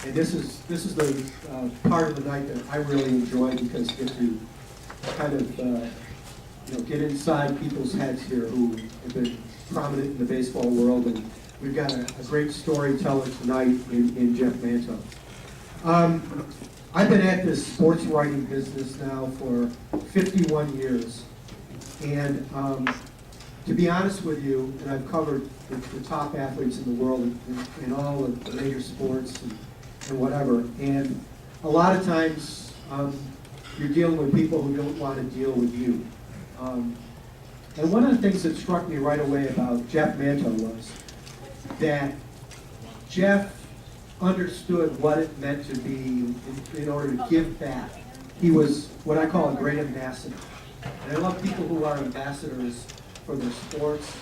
And this is the part of the night that I really enjoy because you get to kind of get inside people's heads here who have been prominent in the baseball world, and we've got a great storyteller tonight in Jeff Manto. I've been at this sports writing business now for 51 years, and to be honest with you, and I've covered the top athletes in the world in all of the major sports and whatever, and a lot of times you're dealing with people who don't want to deal with you. And one of the things that struck me right away about Jeff Manto was that Jeff understood what it meant to be in order to give back. He was what I call a great ambassador. And I love people who are ambassadors for their sports,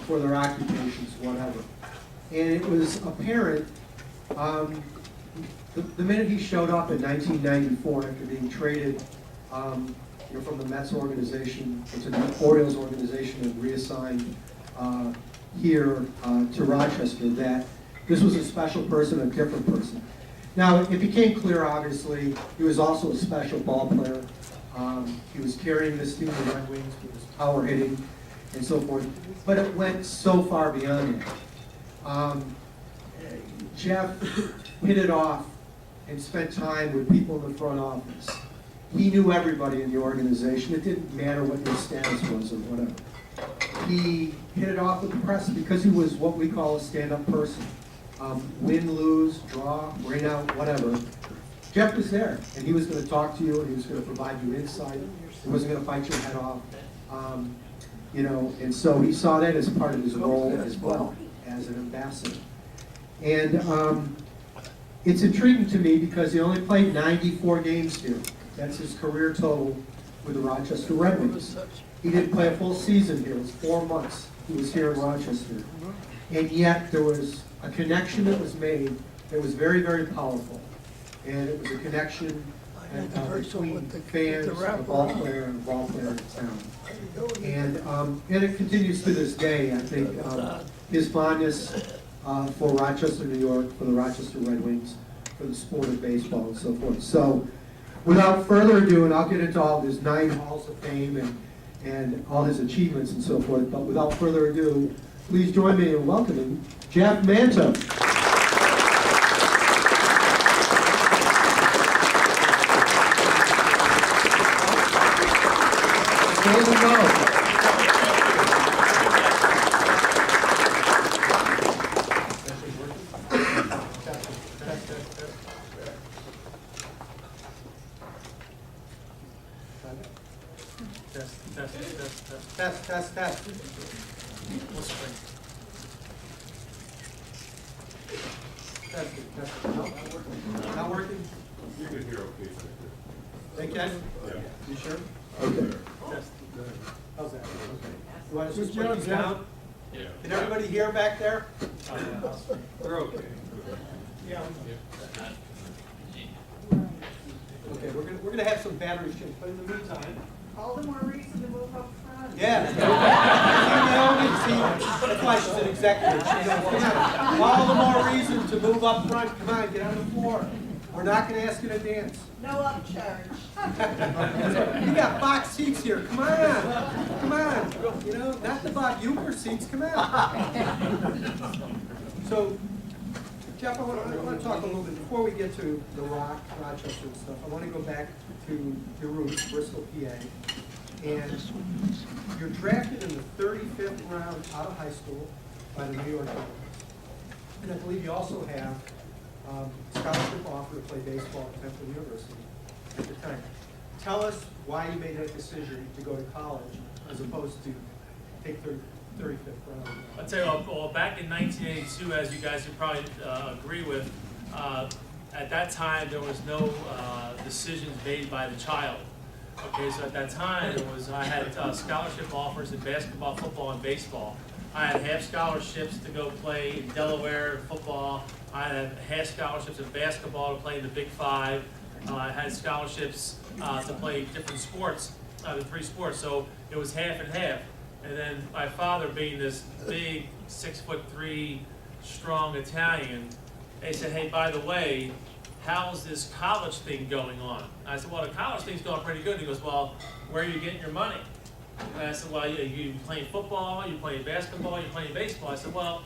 for their occupations, whatever. And it was apparent the minute he showed up in 1994 after being traded from the Mets organization to the Orioles organization and reassigned here to Rochester, that this was a special person, a different person. Now, it became clear, obviously, he was also a special ball player. He was carrying this team, the Red Wings, he was power hitting and so forth. But it went so far beyond that. Jeff hit it off and spent time with people in the front office. He knew everybody in the organization. It didn't matter what their status was or whatever. He hit it off with the press because he was what we call a stand-up person. Win, lose, draw, rain out, whatever. Jeff was there, and he was going to talk to you, and he was going to provide you insight. He wasn't going to fight your head off. And so he saw that as part of his role as well, as an ambassador. And it's intriguing to me because he only played 94 games here. That's his career total with the Rochester Red Wings. He didn't play a full season here. It was 4 months he was here in Rochester. And yet there was a connection that was made that was very, very powerful. And it was a connection between fans, a ball player, and a ball player in town. And it continues to this day. I think his fondness for Rochester, New York, for the Rochester Red Wings, for the sport of baseball, and so forth. So, without further ado, and I'll get into all his 9 halls of fame and all his achievements and so forth, but without further ado, please join me in welcoming Jeff Manto. There we go. Test. Not working? You can hear okay. They can? Yeah. You sure? Okay. Test. How's that? Okay. You want to switch these down? Yeah. Can everybody hear back there? We're okay. Yeah. Okay, we're gonna have some battery change, but in the meantime. All the more reason to move up front. Yeah. See, that's why she's an executive. She goes, come on. All the more reason to move up front. Come on, get on the floor. We're not going to ask you to dance. No upcharge. You got box seats here. Come on. Come on. Not the Bob Uecker seats. Come on. So, Jeff, I want to talk a little bit, before we get to the Rochester and stuff, I want to go back to your roots, Bristol, PA. And you're drafted in the 35th round out of high school by the New York Yankees. And I believe you also have a scholarship offer to play baseball at Temple University at the time. Tell us why you made that decision to go to college as opposed to take the 35th round. I'll tell you, well, back in 1982, as you guys would probably agree with, at that time there was no decisions made by the child. Okay, so at that time I had scholarship offers in basketball, football, and baseball. I had half scholarships to go play in Delaware football. I had half scholarships in basketball to play in the Big Five. I had scholarships to play different sports, the 3 sports. So it was half and half. And then my father, being this big 6'3" strong Italian, They said, hey, by the way, how's this college thing going on? I said, well, the college thing's going pretty good. He goes, well, where are you getting your money? And I said, well, you playing football, you playing basketball, you playing baseball. I said, well,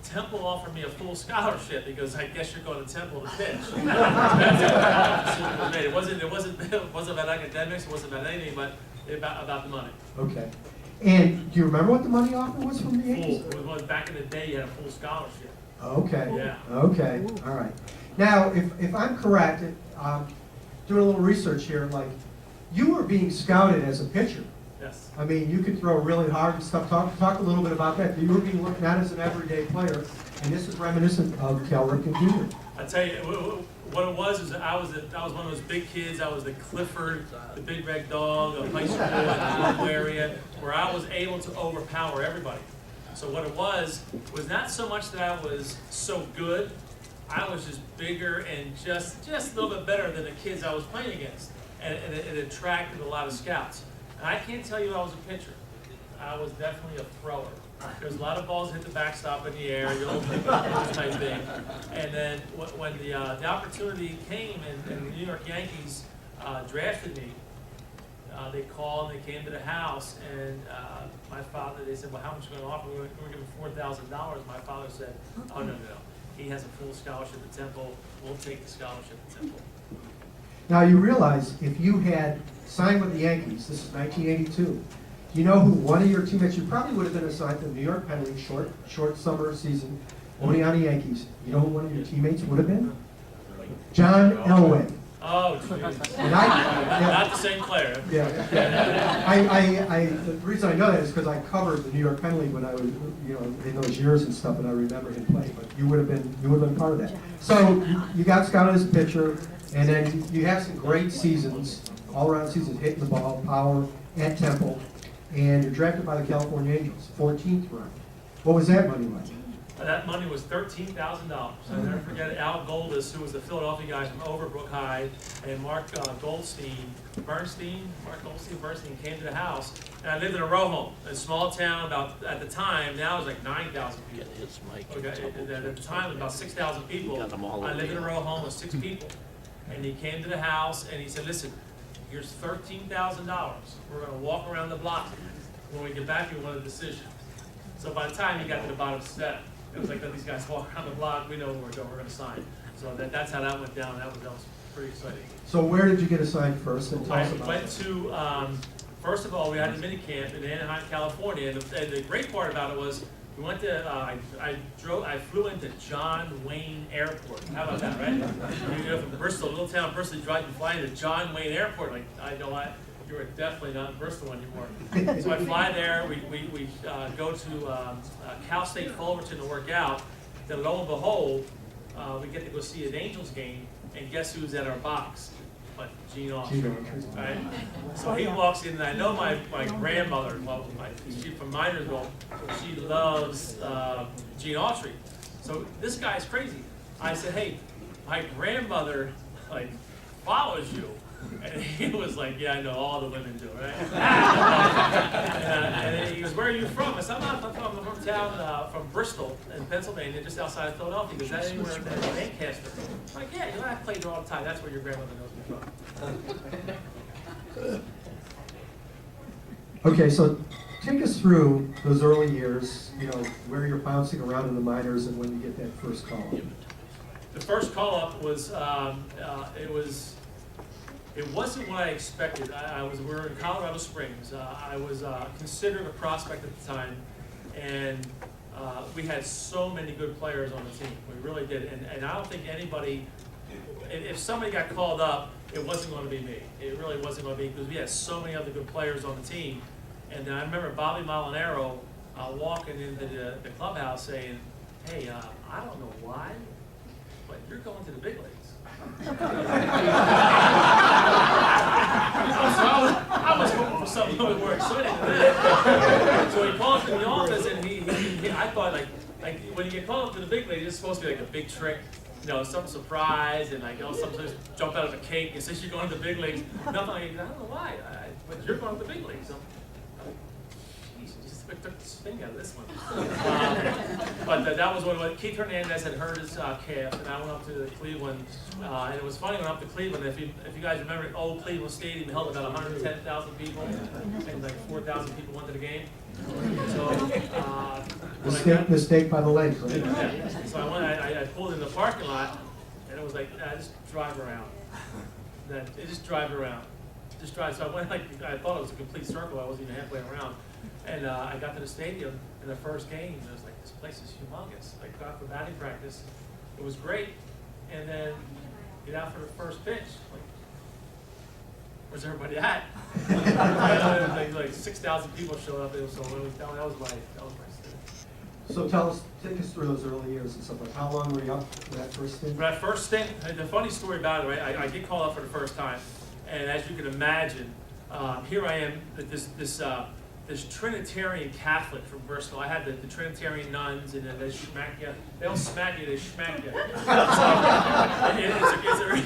Temple offered me a full scholarship because I guess you're going to Temple to pitch. It wasn't about academics, it wasn't about anything, but about the money. Okay. And do you remember what the money offer was from the Yankees? Full. Back in the day, you had a full scholarship. Okay. Yeah. Okay. All right. Now, if I'm correct, doing a little research here, like, you were being scouted as a pitcher. Yes. I mean, you could throw really hard and stuff. Talk a little bit about that. You were being looked at as an everyday player, and this is reminiscent of Cal Ripken Jr. I tell you, what it was is that I was one of those big kids. I was the Clifford, the big red dog of high school in the local area, where I was able to overpower everybody. So what it was not so much that I was so good. I was just bigger and just a little bit better than the kids I was playing against, and it attracted a lot of scouts. And I can't tell you I was a pitcher. I was definitely a thrower. There's a lot of balls hit the backstop in the air, you know, type thing. And then when the opportunity came and the New York Yankees drafted me, they called, they came to the house, and my father, they said, well, how much are you going to offer? We're going to give him $4,000. My father said, oh, no. He has a full scholarship at Temple. We'll take the scholarship at Temple. Now, you realize if you had signed with the Yankees, this is 1982, you know who one of your teammates, you probably would have been assigned to the New York Penn League, short summer season, only on the Yankees. You know who one of your teammates would have been? John Elway. Oh, jeez. And Not the same player. Yeah. The reason I know that is because I covered the New York Penn League when I was, in those years and stuff, and I remember him playing. But you would have been part of that. So you got scouted as a pitcher, and then you have some great seasons, all-around seasons, hitting the ball, power at Temple, and you're drafted by the California Angels, 14th round. What was that money like? That money was $13,000. I'll never forget it. Al Goldis, who was the Philadelphia guy from Overbrook High, and Mark Bernstein came to the house. And I lived in a row home, a small town about, at the time, now it was like 9,000 people. Okay, at the time it was about 6,000 people. I lived in a row home with 6 people. And he came to the house and he said, listen, here's $13,000. We're going to walk around the block. When we get back, we want a decision. So by the time he got to the bottom step, it was like, let these guys walk around the block, we know where we're going to sign. So that's how that went down. That was pretty exciting. So where did you get assigned first? And tell us I about went it. to, first of all, we had a mini camp in Anaheim, California. And the great part about it was, we went to, I flew into John Wayne Airport. How about that, right? From Bristol, little town Bristol, you fly into John Wayne Airport. Like, I know what, you are definitely not in Bristol anymore. So I fly there, we go to Cal State Fullerton to work out. Then lo and behold, we get to go see an Angels game, and guess who's at our box? But Gene Autry, right? So he walks in, and I know my grandmother, she's from Minersville, she loves Gene Autry. So this guy's crazy. I said, hey, my grandmother follows you. And he was like, yeah, I know, all the women do, right? And then he goes, where are you from? I said, I'm from the hometown from Bristol in Pennsylvania, just outside of Philadelphia. He goes, that anywhere in Lancaster? I'm like, yeah, I played there all the time. That's where your grandmother knows me from. Okay, so take us through those early years, where you're bouncing around in the minors and when you get that first call up. The first call up was, it wasn't what I expected. We were in Colorado Springs. I was considered a prospect at the time, and we had so many good players on the team. We really did, and I don't think anybody, if somebody got called up, it wasn't going to be me. It really wasn't going to be, because we had so many other good players on the team. And I remember Bobby Molinaro walking into the clubhouse saying, hey, I don't know why, but you're going to the big leagues. I was hoping for something a little more exciting than that. So he called me in the office, and I thought, like when you get called up to the big leagues, it's supposed to be like a big trick, some surprise, and something jump out of a cake and says you're going to the big leagues. Nothing like, I don't know why, but you're going to the big leagues. geez, you just took the sting out of this one. But that was when Keith Hernandez had hurt his calf, and I went up to Cleveland. And it was funny when I went up to Cleveland. If you guys remember, old Cleveland Stadium held about 110,000 people, and like 4,000 people went to the game. So Mistake by the lake, right? yeah. So I pulled in the parking lot, and it was like, just drive around. Just drive around. Just drive. So I went I thought it was a complete circle. I wasn't even halfway around. And I got to the stadium in the first game, and I was like, this place is humongous. Like, got for batting practice. It was great. And then get out for the first pitch. Like, where's everybody at? like 6,000 people showed up. That was my city. So take us through those early years and stuff. Like, how long were you up for that first stint? For that first stint, the funny story about it, right? I get called up for the first time, and as you can imagine, here I am, this Trinitarian Catholic from Bristol. I had the Trinitarian nuns, and they smack you. They don't smack you; they smack you.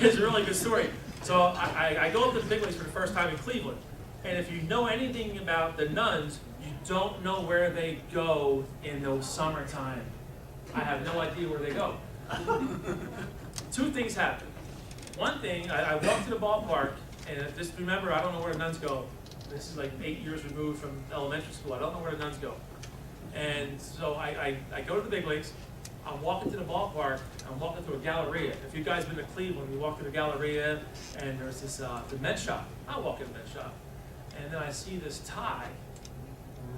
It's a really good story. So I go up to the big leagues for the first time in Cleveland, and if you know anything about the nuns, you don't know where they go in the summertime. I have no idea where they go. Two things happen. One thing, I walk to the ballpark, and just remember, I don't know where the nuns go. This is like 8 years removed from elementary school. I don't know where the nuns go. And so I go to the big leagues. I'm walking to the ballpark. I'm walking through a Galleria. If you guys been to Cleveland, you walk through the Galleria, and there's this the men's shop. I walk in the men's shop, and then I see this tie,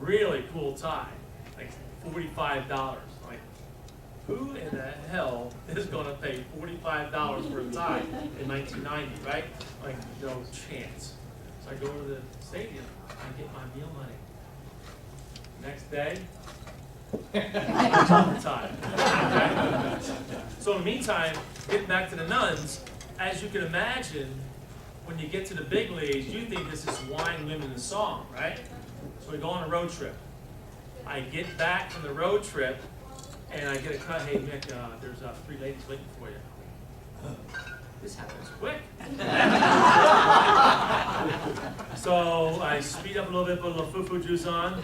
really cool tie, like $45. Like, who in the hell is going to pay $45 for a tie in 1990, right? Like, no chance. So I go to the stadium, I get my meal money. Next day, time. So in the meantime, getting back to the nuns, as you can imagine, when you get to the big leagues, you think this is wine, women, and song, right? So we go on a road trip. I get back from the road trip, and I get a cut. Hey, Mick, there's 3 ladies waiting for you. This happens quick. So I speed up a little bit, put a little foo-foo juice on.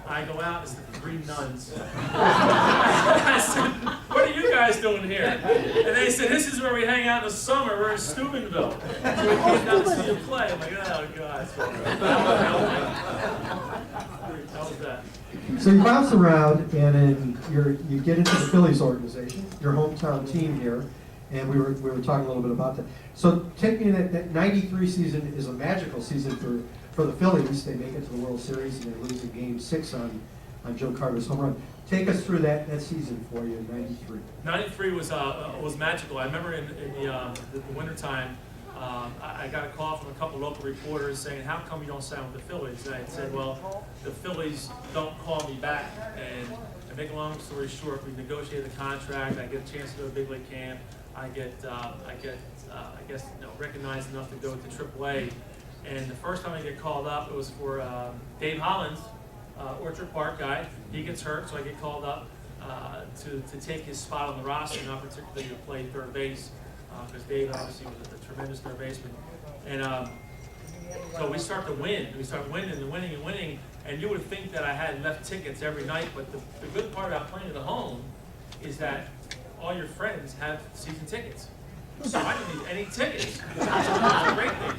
I go out, it's the 3 nuns. I said, what are you guys doing here? And they said, this is where we hang out in the summer. We're in Steubenville. So we came down to see you play. I'm like, oh, God. How was that? So you bounce around, and then you get into the Phillies organization, your hometown team here, and we were talking a little bit about that. So take me that 93 season is a magical season for the Phillies. They make it to the World Series, and they lose in Game 6 on Joe Carter's home run. Take us through that season for you in 93. 93 was magical. I remember in the wintertime, I got a call from a couple local reporters saying, how come you don't sign with the Phillies? And I said, well, the Phillies don't call me back. And to make a long story short, we negotiated the contract. I get a chance to go to big league camp. I guess, recognized enough to go to AAA. And the first time I get called up, it was for Dave Hollins, Orchard Park guy. He gets hurt, so I get called up to take his spot on the roster, not particularly to play third base, because Dave obviously was a tremendous third baseman. And so we start to win. We start winning and winning and winning. And you would think that I had left tickets every night, but the good part about playing at home is that all your friends have season tickets. So I didn't need any tickets. It was a great thing.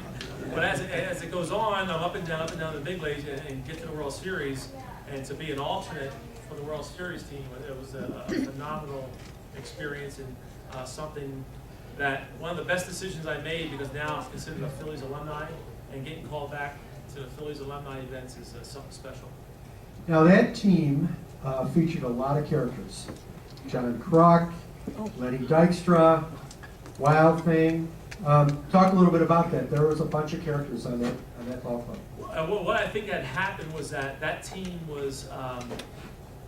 But as it goes on, I'm up and down the big leagues and get to the World Series. And to be an alternate for the World Series team, it was a phenomenal experience, and something that one of the best decisions I made, because now I'm considered a Phillies alumni, and getting called back to the Phillies alumni events is something special. Now that team featured a lot of characters. John Kruk, Lenny Dykstra, Wild Thing. Talk a little bit about that. There was a bunch of characters on that ball club. What I think had happened was that team was,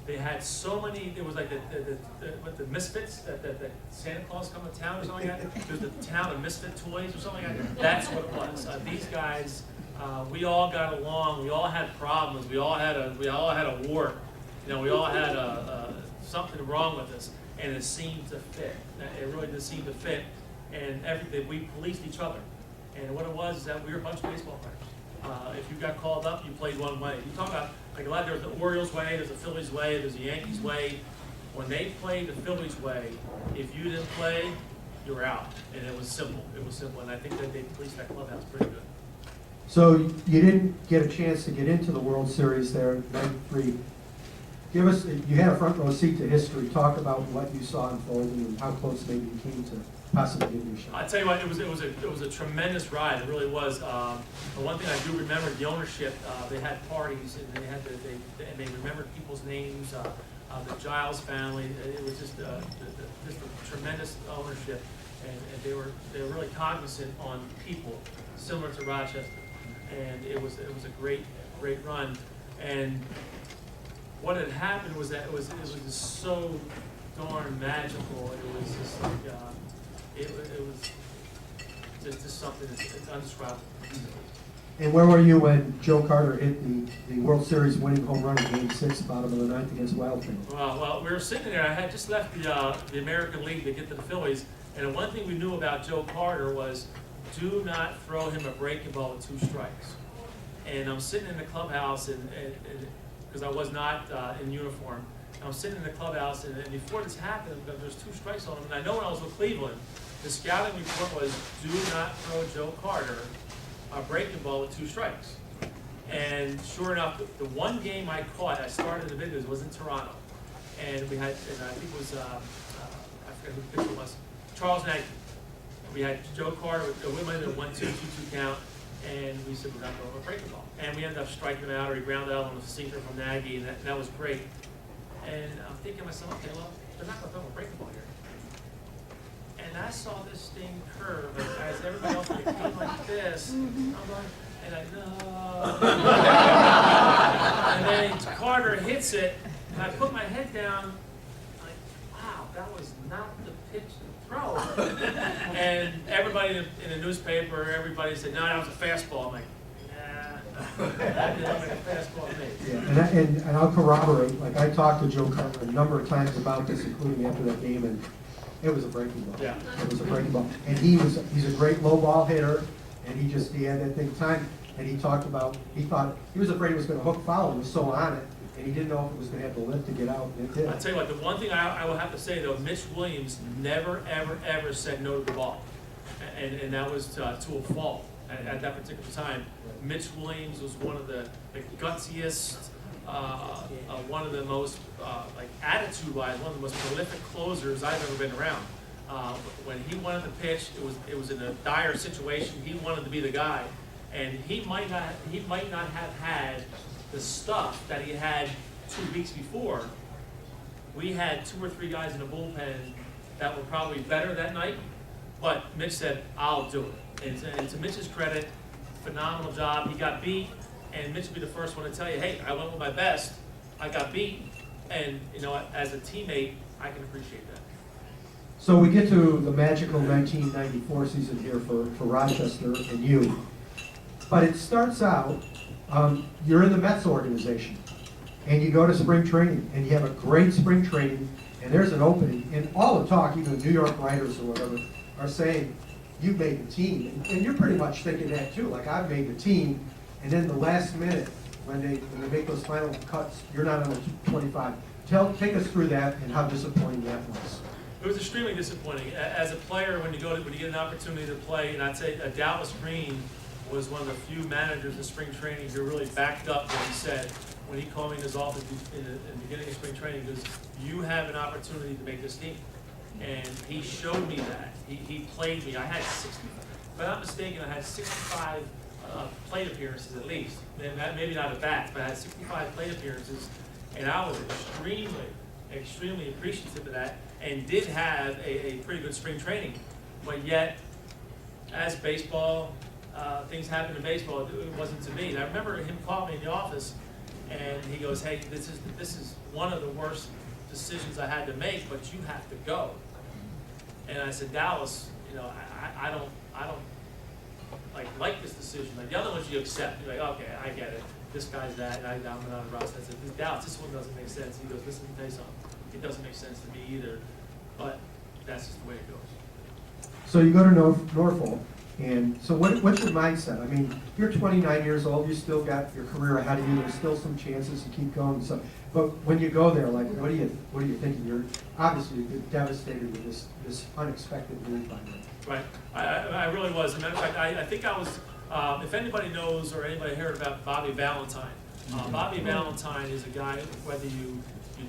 they had so many, it was like the Misfits, that Santa Claus come to town or something like that. There's the town of Misfit Toys or something like that. That's what it was. These guys, we all got along. We all had problems. We all had a war. You know, we all had something wrong with us, and it seemed to fit. It really did seem to fit, and everything. We policed each other, and what it was is that we were a bunch of baseball players. If you got called up, you played one way. You talk about like a lot, there's the Orioles way, there's the Phillies way, there's the Yankees way. When they played the Phillies way, if you didn't play, you were out. And it was simple. It was simple. And I think that they policed that clubhouse pretty good. So you didn't get a chance to get into the World Series there in '93. Give us, you had a front row seat to history. Talk about what you saw unfolding and how close maybe you came to possibly getting a shot. I tell you what, it was a tremendous ride. It really was. The one thing I do remember, the ownership. They had parties and they remembered people's names. The Giles family. It was just a tremendous ownership, and they were really cognizant on people, similar to Rochester. And it was a great run. And what had happened was that it was just so darn magical. It was just like it was just something that's indescribable. And where were you when Joe Carter hit the World Series winning home run in Game 6, bottom of the ninth against Wildfire? Well, we were sitting there. I had just left the American League to get to the Phillies, and the one thing we knew about Joe Carter was do not throw him a breaking ball with 2 strikes. And I'm sitting in the clubhouse, and because I was not in uniform, I'm sitting in the clubhouse, and before this happened, there's 2 strikes on him. And I know when I was with Cleveland, the scouting report was do not throw Joe Carter a breaking ball with 2 strikes. And sure enough, the one game I caught, I started in the big was in Toronto. And we had, and I think it was, I forget who the pitcher was, Charles Nagy. We had Joe Carter with a 1-2 count, and we said we're not going to break the ball. And we ended up striking him out, or he grounded out on a sinker from Nagy, and that was great. And I'm thinking to myself, okay, well, they're not going to throw a break the ball here. And I saw this thing curve, and as everybody else it came like this, I'm going, and I no. And then Carter hits it, and I put my head down, like, wow, that was not the pitch to throw. And everybody in the newspaper, everybody said, no, that was a fastball. I'm like, nah, that didn't look like a fastball to me. Yeah, and I'll corroborate. Like, I talked to Joe Carter a number of times about this, including after that game, and it was a breaking ball. Yeah. It was a breaking ball. And he's a great low ball hitter, and he had that thing time, and he talked about, he was afraid it was going to hook foul, he was so on it, and he didn't know if it was going to have the lift to get out, and it did. I'll tell you what, the one thing I will have to say though, Mitch Williams never, ever said no to the ball. And that was to a fault at that particular time. Mitch Williams was one of the gutsiest, one of the most, like attitude-wise, one of the most prolific closers I've ever been around. When he wanted to pitch, it was in a dire situation. He wanted to be the guy, and he might not have had the stuff that he had 2 weeks before. We had 2 or 3 guys in the bullpen that were probably better that night, but Mitch said, "I'll do it." And to Mitch's credit, phenomenal job. He got beat. And Mitch will be the first one to tell you, hey, I went with my best, I got beat, and you know, as a teammate, I can appreciate that. So we get to the magical 1994 season here for Rochester and you. But it starts out, you're in the Mets organization, and you go to spring training, and you have a great spring training, and there's an opening, and all the talk, even New York writers or whatever, are saying, you've made the team, and you're pretty much thinking that too, like I've made the team. And then the last minute, when they make those final cuts, you're not on the 25. Take us through that and how disappointing that was. It was extremely disappointing. As a player, when you get an opportunity to play, and I'd say Dallas Green was one of the few managers in spring training who really backed up what he said when he called me in his office in the beginning of spring training, because you have an opportunity to make this team. And he showed me that. He played me. I had 60, if I'm not mistaken, I had 65 plate appearances at least. Maybe not at bat, but I had 65 plate appearances, and I was extremely appreciative of that, and did have a pretty good spring training. But yet, as baseball, things happen in baseball, it wasn't to me. And I remember him calling me in the office, and he goes, hey, this is one of the worst decisions I had to make, but you have to go. And I said, Dallas, you know, I don't like this decision. Like the other ones you accept. You're like, okay, I get it. This guy's that, and I'm not a Ross. I said, Dallas, this one doesn't make sense. He goes, listen, let me tell you something. It doesn't make sense to me either, but that's just the way it goes. So you go to Norfolk, And so what's your mindset? I mean, you're 29 years old, you still got your career ahead of you, there's still some chances to keep going. So, but when you go there, like, what are you thinking? You're obviously devastated with this unexpected move by them. Right, I really was. As a matter of fact, I think I was, if anybody knows or anybody heard about Bobby Valentine, Bobby Valentine is a guy, whether you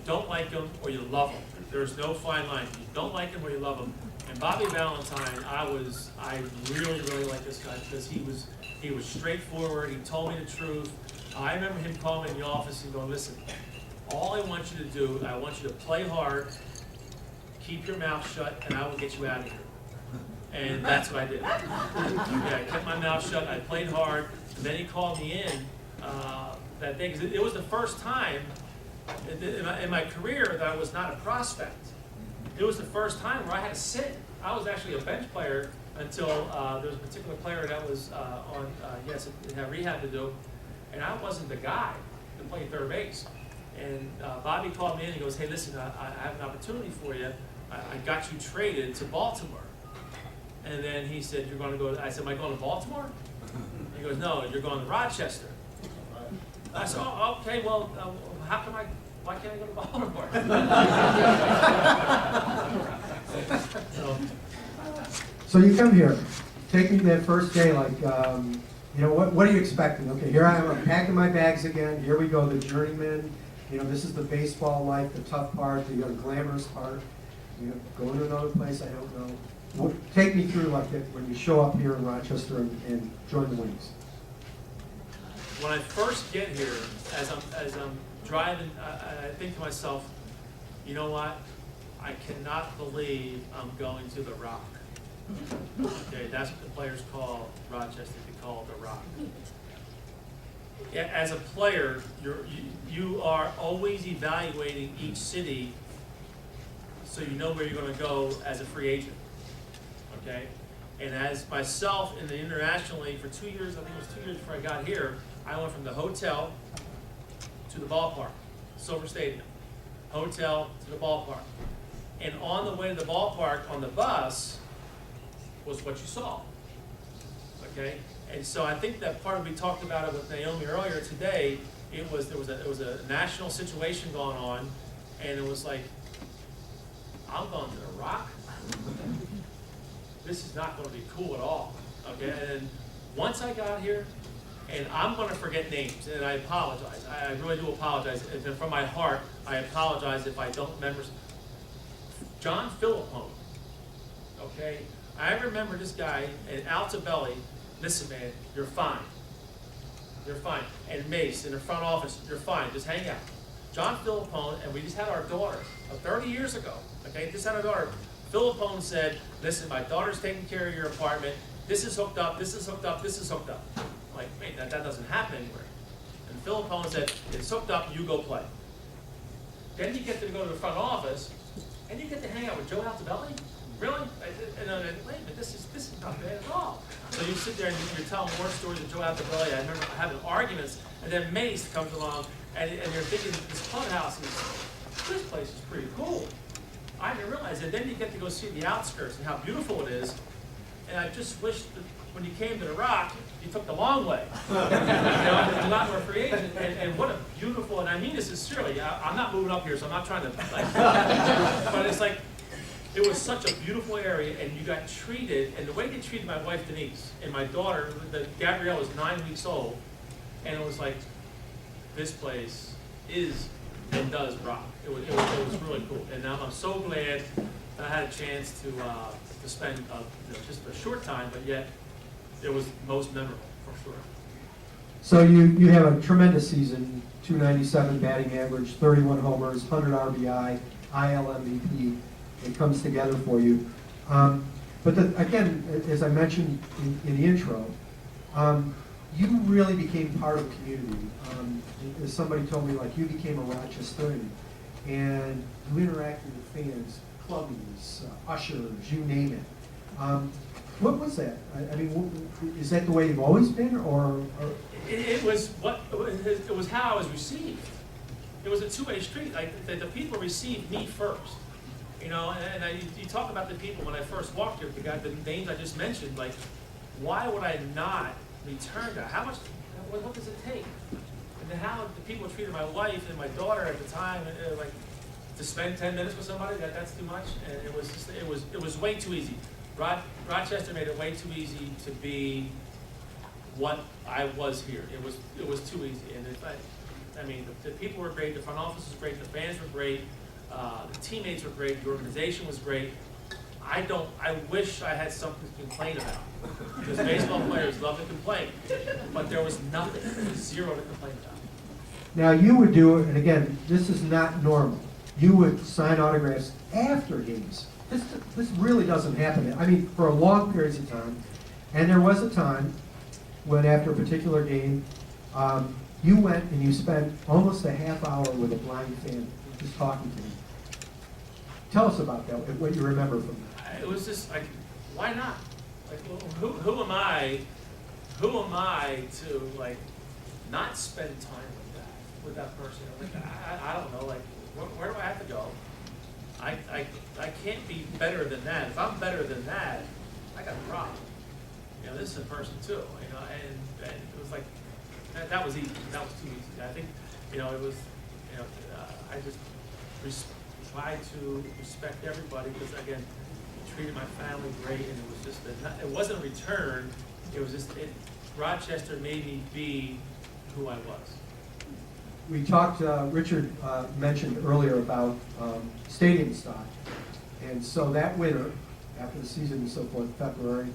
don't like him or you love him, there's no fine line. You don't like him or you love him. And Bobby Valentine, I really like this guy because he was straightforward. He told me the truth. I remember him calling me in the office and going, listen, all I want you to do, I want you to play hard, keep your mouth shut, and I will get you out of here. And that's what I did. Okay, I kept my mouth shut, I played hard, and then he called me in that day, because it was the first time in my career that I was not a prospect. It was the first time where I had to sit. I was actually a bench player until there was a particular player that was had rehab to do, and I wasn't the guy to play third base. And Bobby called me in and he goes, hey, listen, I have an opportunity for you. I got you traded to Baltimore. And then he said, you're going to go, I said, am I going to Baltimore? He goes, no, you're going to Rochester. I said, oh, okay, well, why can't I go to Baltimore? So you come here, take me that first day, like, what are you expecting? Okay, here I am, I'm packing my bags again, here we go, the journeyman, this is the baseball life, the tough part, the glamorous part, going to another place I don't know. Take me through like that when you show up here in Rochester and join the Wings. When I first get here, as I'm driving, I think to myself, you know what? I cannot believe I'm going to the Rock. Okay, that's what the players call Rochester. They call it the Rock. As a player, you are always evaluating each city so you know where you're going to go as a free agent. Okay, and as myself in the International League for 2 years, I think it was 2 years before I got here, I went from the hotel to the ballpark, Silver Stadium, hotel to the ballpark. And on the way to the ballpark on the bus was what you saw, okay? And so I think that part of, we talked about it with Naomi earlier today, there was a national situation going on, and it was like, I'm going to the Rock? This is not going to be cool at all, okay? And then once I got here, and I'm going to forget names, and I apologize. I really do apologize. And from my heart, I apologize if I don't remember. John Philippone, okay? I remember this guy in Altabelli. Listen, man, you're fine. You're fine. And Mace in the front office, you're fine. Just hang out. John Philippone, and we just had our daughter 30 years ago, okay? Just had our daughter. Philippone said, listen, my daughter's taking care of your apartment. This is hooked up, this is hooked up, this is hooked up. I'm like, wait, that doesn't happen anywhere. And Philippone said, it's hooked up, you go play. Then you get to go to the front office, and you get to hang out with Joe Altobelli? Really? And I'm like, wait a minute, this is not bad at all. So you sit there and you're telling more stories of Joe Altobelli. I remember having arguments, and then Mace comes along, and you're thinking, this clubhouse this place is pretty cool. I didn't realize it. Then you get to go see the outskirts and how beautiful it is. And I just wish that when you came to the Rock, you took the long way. You're not more free agent. And what a beautiful, and I mean this sincerely. I'm not moving up here, so I'm not trying to, but it's like, it was such a beautiful area, and you got treated, and the way they treated my wife Denise and my daughter, Gabrielle was 9 weeks old, and it was like, this place is and does rock. It was really cool, and now I'm so glad that I had a chance to spend just a short time, but yet it was most memorable for sure. So you have a tremendous season, 297 batting average, 31 homers, 100 RBI, IL MVP. It comes together for you. But again, as I mentioned in the intro, you really became part of the community. As somebody told me, like, you became a Rochesterian, and you interacted with fans, clubbies, ushers, you name it. What was that? I mean, is that the way you've always been, or? It was how I was received. It was a two-way street. Like the people received me first, and you talk about the people when I first walked here. The names I just mentioned, like why would I not return that? How much, what does it take? And then how the people treated my wife and my daughter at the time, like, to spend 10 minutes with somebody, that's too much? And it was just, it was way too easy. Rochester made it way too easy to be what I was here. It was too easy. And I mean, the people were great, the front office was great, the fans were great, the teammates were great, the organization was great. I wish I had something to complain about, because baseball players love to complain, but there was nothing, there was zero to complain about. Now, you would do it, and again, this is not normal. You would sign autographs after games. This really doesn't happen. I mean, for a long periods of time. And there was a time when, after a particular game, you went and you spent almost a half hour with a blind fan just talking to him. Tell us about that, what you remember from that. It was just like, why not? Like, who am I to, like, not spend time with that person? Like, I don't know, like, where do I have to go? I can't be better than that. If I'm better than that, I got a problem. You know, this is a person too, you know, and it was like, that was easy. That was too easy. I think, you know, it was, you know, I just tried to respect everybody, because again, I treated my family great, and it was just, it wasn't a return, it was just, Rochester made me be who I was. We talked, Richard mentioned earlier about stadium stock. And so that winter, after the season and so forth, February,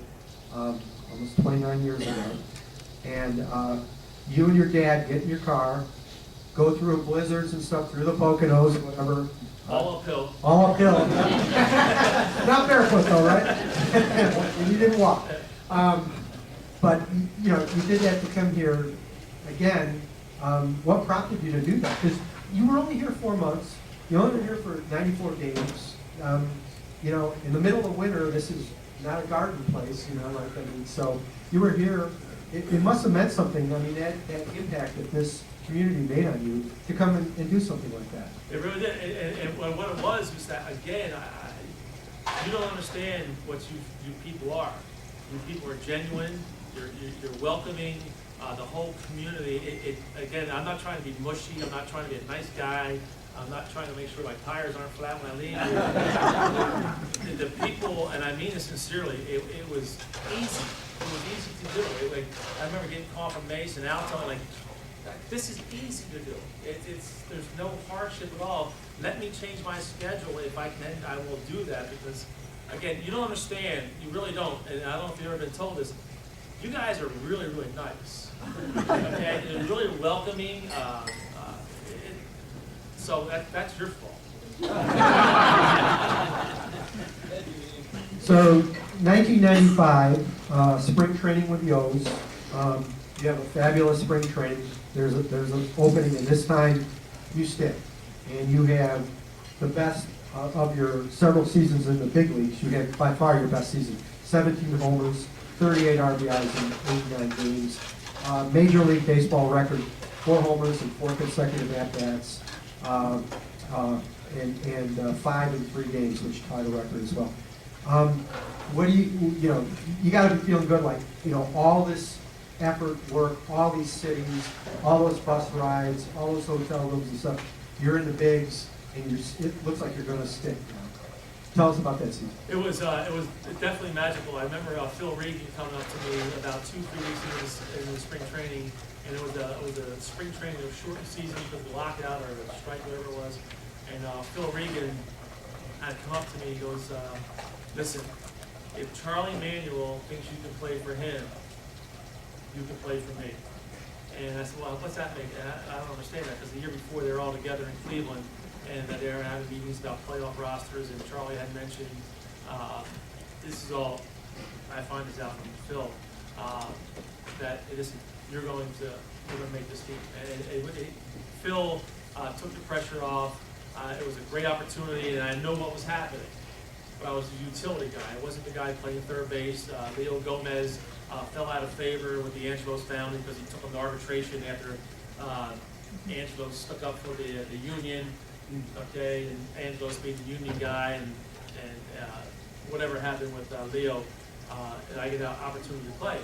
almost 29 years ago, and you and your dad get in your car, go through blizzards and stuff, through the Poconos, whatever. All uphill. All uphill. Not barefoot though, right? And you didn't walk. But, you know, you did that to come here again. What prompted you to do that? Because you were only here 4 months. You only were here for 94 games. You know, in the middle of winter, this is not a garden place, you know, like, I mean, so you were here. It must have meant something. I mean, that impact that this community made on you to come and do something like that. It really did. And what it was that, again, you don't understand what you people are. You people are genuine. You're welcoming. The whole community, again, I'm not trying to be mushy, I'm not trying to be a nice guy, I'm not trying to make sure my tires aren't flat when I leave. The people, and I mean this sincerely, it was easy. It was easy to do. Like, I remember getting a call from Mace and Al telling me, like, this is easy to do. There's no hardship at all. Let me change my schedule if I can. I will do that, because, again, you don't understand. You really don't. And I don't know if you've ever been told this. You guys are really, really nice. Okay, you're really welcoming. So that's your fault. So, 1995, spring training with the O's. You have a fabulous spring training. There's an opening, and this time you stick, and you have the best of your several seasons in the big leagues. You had by far your best season: 17 homers, 38 RBIs in 89 games. Major League Baseball record: 4 homers and 4 consecutive at-bats, and 5 in 3 games, which tied a record as well. What do you know, you got to be feeling good, like, you know, all this effort, work, all these cities, all those bus rides, all those hotel rooms and stuff. You're in the bigs, and it looks like you're going to stick now. Tell us about that season. It was definitely magical. I remember Phil Regan coming up to me about 2-3 weeks into the spring training, and it was a spring training, a shortened season because of the lockout or the strike, whatever it was. And Phil Regan had come up to me. He goes, "Listen, if Charlie Manuel thinks you can play for him, you can play for me." And I said, "Well, what's that mean?" And I don't understand that, because the year before they were all together in Cleveland, and they were having meetings about playoff rosters, and Charlie had mentioned, this is all, I find this out from Phil, that you're going to make this team. And Phil took the pressure off. It was a great opportunity, and I know what was happening. But I was a utility guy. I wasn't the guy playing third base. Leo Gomez fell out of favor with the Angelos family because he took him to arbitration after Angelos stuck up for the union. Okay, and Angelos being the union guy, and whatever happened with Leo. and I get an opportunity to play.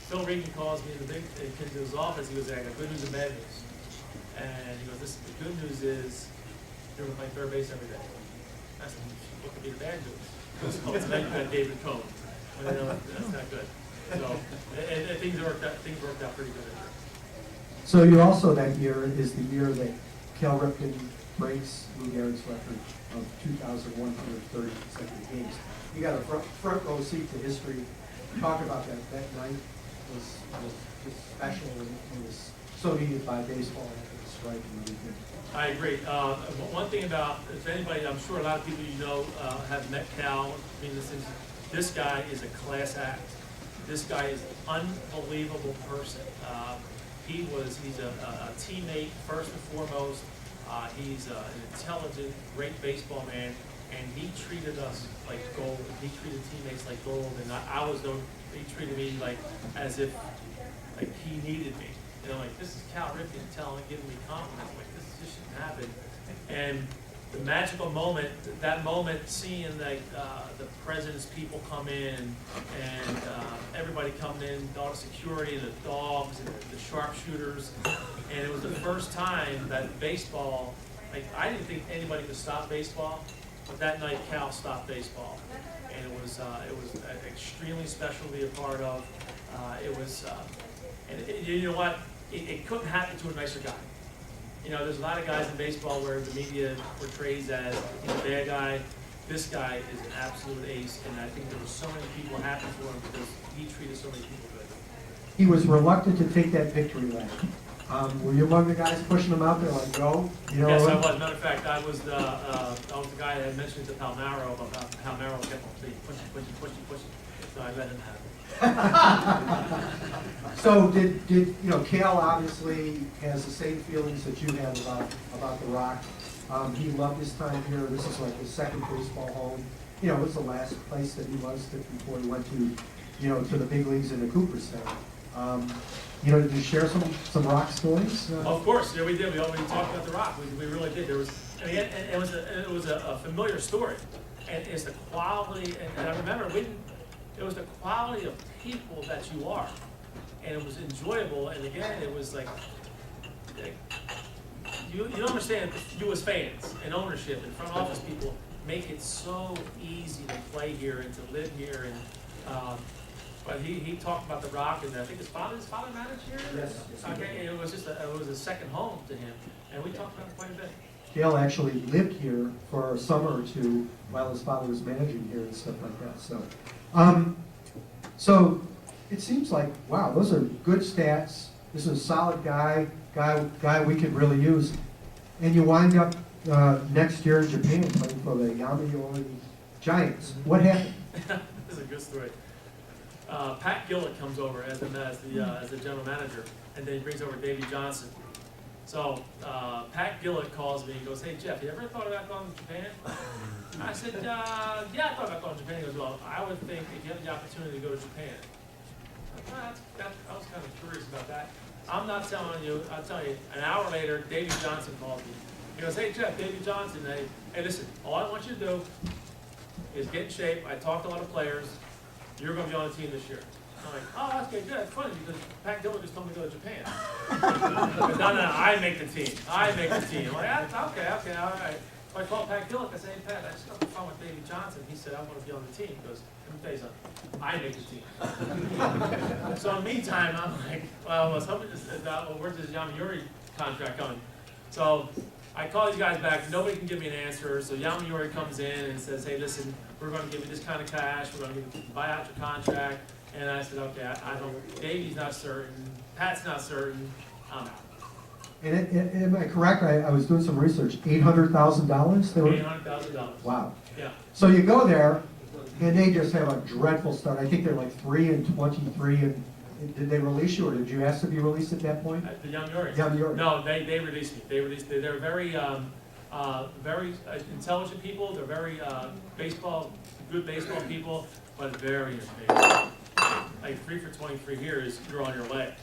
Phil Regan calls me into his office. He goes, "I got good news and bad news." And he goes, "The good news is you're going to play third base every day." I said, "What could be the bad news?" He goes, "Oh, it's like you got David Cohn." And I know that's not good. So, and things worked out pretty good. So you also, that year is the year that Cal Ripken breaks Lou Gehrig's record of 2,130 consecutive games. You got a front row seat to history. Talk about that. That night was just special, and it was so needed by baseball after the strike and everything. I agree. One thing about, if anybody, I'm sure a lot of people you know have met Cal, this guy is a class act. This guy is an unbelievable person. He's a teammate first and foremost. He's an intelligent, great baseball man, and he treated us like gold. He treated teammates like gold, and he treated me like as if like he needed me. You know, like, this is Cal Ripken giving me compliments. Like, this just shouldn't happen. And the magical moment, that moment, seeing like the president's people come in and everybody coming in, all the security, the dogs, and the sharpshooters, and it was the first time that baseball, like, I didn't think anybody could stop baseball, but that night Cal stopped baseball, and it was extremely special to be a part of. And you know what? It couldn't happen to a nicer guy. You know, there's a lot of guys in baseball where the media portrays as he's a bad guy. This guy is an absolute ace, and I think there were so many people happy for him because he treated so many people good. He was reluctant to take that victory lap. Were you among the guys pushing him out there like, go? You know, Yes, I was. Matter of fact, I was the guy that had mentioned to Palmaro about Palmaro kept on saying, pushing. So I let him have it. So did you know, Cal obviously has the same feelings that you have about the Rock. He loved his time here. This is like his second baseball home. You know, it was the last place that he was before he went to, you know, to the big leagues in the Cooperstown. You know, did you share some Rock stories? Of course, yeah, we did. We already talked about the Rock. We really did. There was, I mean, and it was a familiar story, and it's the quality. And I remember it was the quality of people that you are, and it was enjoyable. And again, it was like you don't understand. You as fans and ownership and front office people make it so easy to play here and to live here. And but he talked about the Rock, and I think his father managed here. Yes. Okay, and it was a second home to him, and we talked about it quite a bit. Cal actually lived here for a summer or two while his father was managing here and stuff like that. So it seems like, wow, those are good stats. This is a solid guy we could really use. And you wind up next year in Japan playing for the Yomiuri Giants. What happened? This is a good story. Pat Gillett comes over as the general manager, and then he brings over Davey Johnson. So Pat Gillett calls me and goes, "Hey Jeff, you ever thought about going to Japan?" I said, "Yeah, I thought about going to Japan." He goes, "Well, I would think if you have the opportunity to go to Japan." I was kind of curious about that. I'm not telling you. I'll tell you. An hour later, Davey Johnson called me. He goes, "Hey Jeff, Davey Johnson. Hey, listen. All I want you to do is get in shape. I talked to a lot of players. You're going to be on the team this year." I'm like, "Oh, that's good. It's funny because Pat Gillett just told me to go to Japan." But no, I make the team. I'm like, okay, all right. So I called Pat Gillett. I said, "Hey, Pat, I just got on the phone with Davey Johnson." He said, "I want to be on the team." He goes, "Let me tell you something. I make the team." So in the meantime, I'm like, well, where's this Yomiuri contract coming? So I call these guys back. Nobody can give me an answer. So Yomiuri comes in and says, "Hey, listen, we're going to give you this kind of cash. We're going to buy out your contract." And I said, "Okay, I don't. Davey's not certain. Pat's not certain. I'm out." And am I correct? I was doing some research. $800,000. $800,000. Wow. Yeah. So you go there, and they just have a dreadful start. I think they're like 3-23. And did they release you, or did you ask to be released at that point? The Yomiuri. Yomiuri. No, they released me. They're very very intelligent people. They're very good baseball people, but very impatient. Like 3 for 23 here is you're on your way.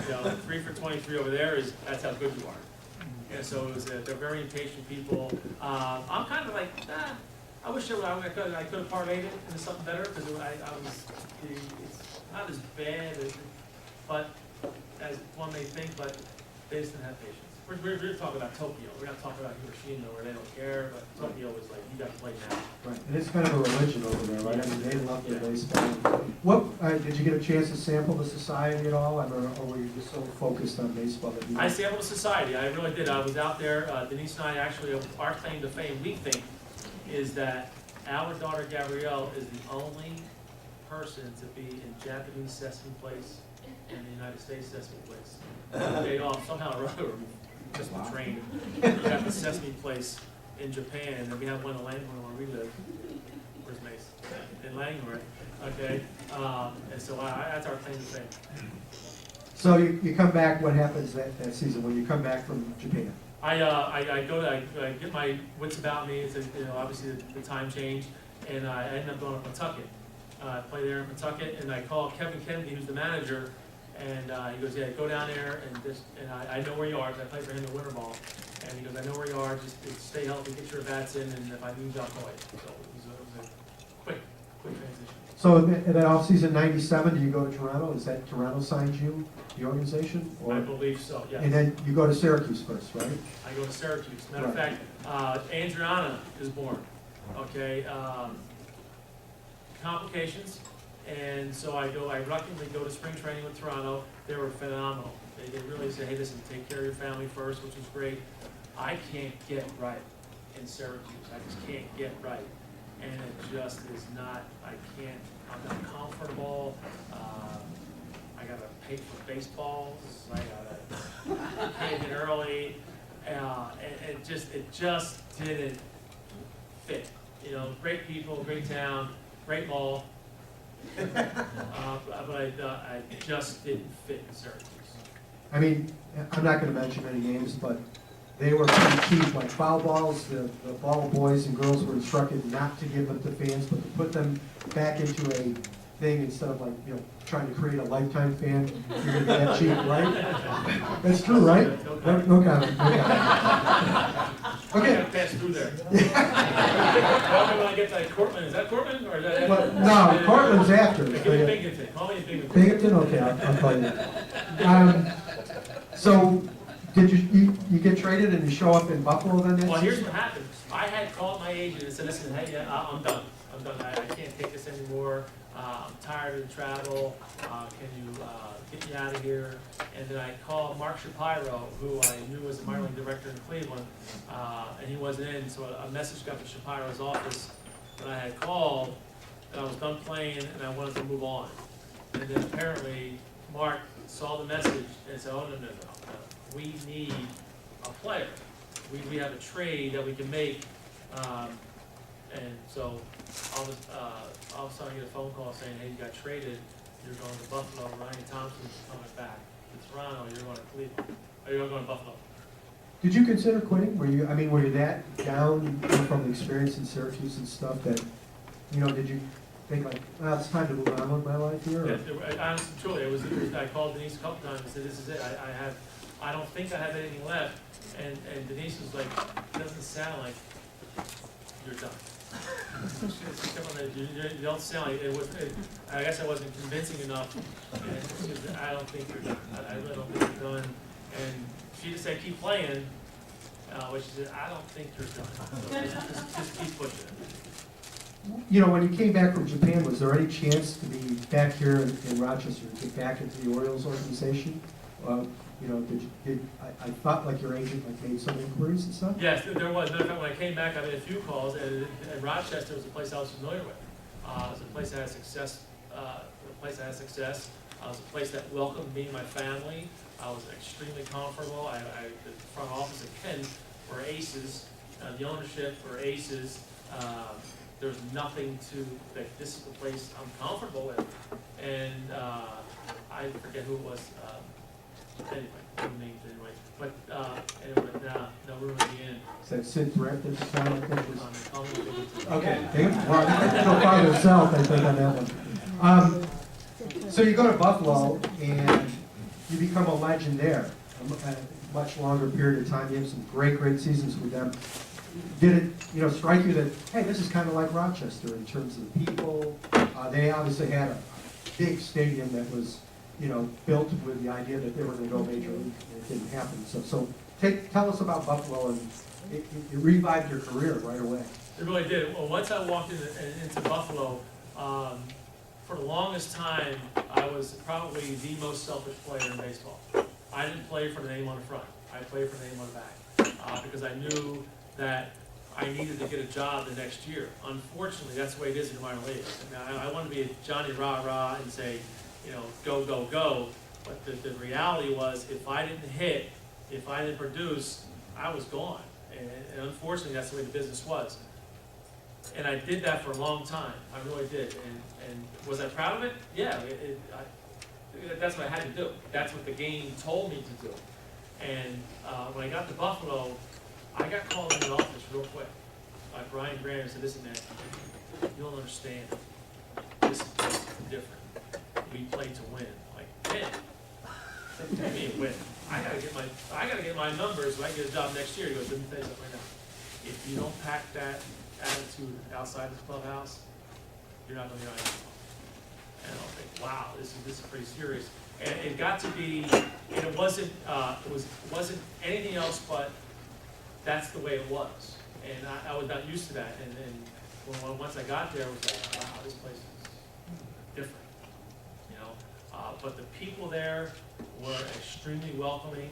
You know, 3 for 23 over there that's how good you are. And so they're very impatient people. I'm kind of like, I wish I could have parlayed it into something better, because it's not as bad as, but, as one may think, but they just didn't have patience. We're talking about Tokyo, we're not talking about Hiroshima where they don't care, but Tokyo was like, you got to play now. Right, and it's kind of a religion over there, right? I mean, they love their Yeah. baseball. What, did you get a chance to sample the society at all, or were you just so focused on baseball that you? I sampled the society, I really did. I was out there, Denise and I actually, our claim to fame, we think, is that our daughter Gabrielle is the only person to be in Japanese Sesame Place and the United States Sesame Place. They all somehow or other just the train. We got the Sesame Place in Japan, and we have one in Langhorne where we live. Where's Mace? In Langhorne, okay? And so that's our claim to fame. So you come back, what happens that season when you come back from Japan? I get my wits about me. It's obviously the time change, and I end up going to Pawtucket. I play there in Pawtucket, and I call Kevin Kennedy, who's the manager, and he goes, yeah, go down there, and I know where you are, because I play for him in winter ball, and he goes, I know where you are, just stay healthy, get your bats in, and if I need you, I'll call you. So it was a quick transition. So in that offseason '97, do you go to Toronto? Is that Toronto signs you, the organization? I believe so, yes. And then you go to Syracuse first, right? I go to Syracuse. Matter of Right. fact, Adriana is born, okay? Complications, and so I reluctantly go to spring training with Toronto. They were phenomenal. They really said, hey, listen, take care of your family first, which was great. I can't get right in Syracuse. I just can't get right. And it just is not, I'm not comfortable. I gotta pay for baseballs. I gotta pay it early. And it just didn't fit. Great people, great town, great mall. But I just didn't fit in Syracuse. I mean, I'm not gonna mention any names, but they were pretty cheap, like foul balls, the ball boys and girls were instructed not to give them to fans, but to put them back into a thing instead of trying to create a lifetime fan. You're gonna be that cheap, right? That's true, right? No comment. I Okay. gotta pass through there. Call me when I get to Cortland. Is that Cortland or is that? But, no, Portland's after. Give me Binghamton. Call me Binghamton. Binghamton, okay, I'll call you. So, did you get traded and you show up in Buffalo then? Well, here's what happened. I had called my agent and said, listen, hey, I'm done. I can't take this anymore. I'm tired of the travel. Can you get me out of here? And then I called Mark Shapiro, who I knew was the minor league director in Cleveland, and he wasn't in. So a message got to Shapiro's office that I had called, that I was done playing and I wanted to move on. And then apparently Mark saw the message and said, oh, no. We need a player. We have a trade that we can make. And so all of a sudden I get a phone call saying, hey, you got traded. You're going to Buffalo. Ryan Thompson's coming back to Toronto. You're going to Cleveland. Or you're going to Buffalo. Did you consider quitting? Were you that down from the experience in Syracuse and stuff that, did you think like, well, it's time to move on with my life here? Or? Yeah, honestly, truly, it was, I called Denise a couple times and said, this is it. I don't think I have anything left. And Denise was like, it doesn't sound like you're done. You don't sound like it was. I guess I wasn't convincing enough. And I don't think you're done. I really don't think you're done. And she just said, keep playing. Which she said, I don't think you're done. So just keep pushing. When you came back from Japan, was there any chance to be back here in Rochester, to get back into the Orioles organization? I thought like your agent made some inquiries and stuff? Yes, there was. Matter of fact, when I came back, I made a few calls, and Rochester was a place I was familiar with. It was a place that had success. It was a place that welcomed me and my family. I was extremely comfortable. The front office again were aces. The ownership were aces. There's nothing that this is the place I'm comfortable with. And I forget who it was. Anyway, no names anyway. But anyway, no room at the end. Is that Sid Threat that's kind of Okay. Okay, well, no father himself, I think, on that one. So you go to Buffalo and you become a legend there. A much longer period of time. You have some great seasons with them. did it, strike you that, hey, this is kind of like Rochester in terms of the people? They obviously had a big stadium that was, built with the idea that they were going to go major league, and it didn't happen. So tell us about Buffalo, and it revived your career right away. It really did. Well, once I walked into Buffalo, for the longest time, I was probably the most selfish player in baseball. I didn't play for the name on the front. I played for the name on the back because I knew that I needed to get a job the next year. Unfortunately, that's the way it is in the minor leagues. Now, I want to be a Johnny rah-rah and say, go, go, go. But the reality was, if I didn't hit, if I didn't produce, I was gone. And unfortunately, that's the way the business was. And I did that for a long time. I really did. And was I proud of it? Yeah. That's what I had to do. That's what the game told me to do. And when I got to Buffalo, I got called in the office real quick by Brian Graham and said, listen, man, you don't understand. This is different. We play to win. Like, win? What do you mean win? I gotta get my numbers so I can get a job next year. He goes, let me tell you something right now. If you don't pack that attitude outside this clubhouse, you're not gonna be on anything. And I'll think, wow, this is pretty serious. And it got to be, and it wasn't anything else but that's the way it was. And I was not used to that. And once I got there, I was like, wow, this place is different. But the people there were extremely welcoming.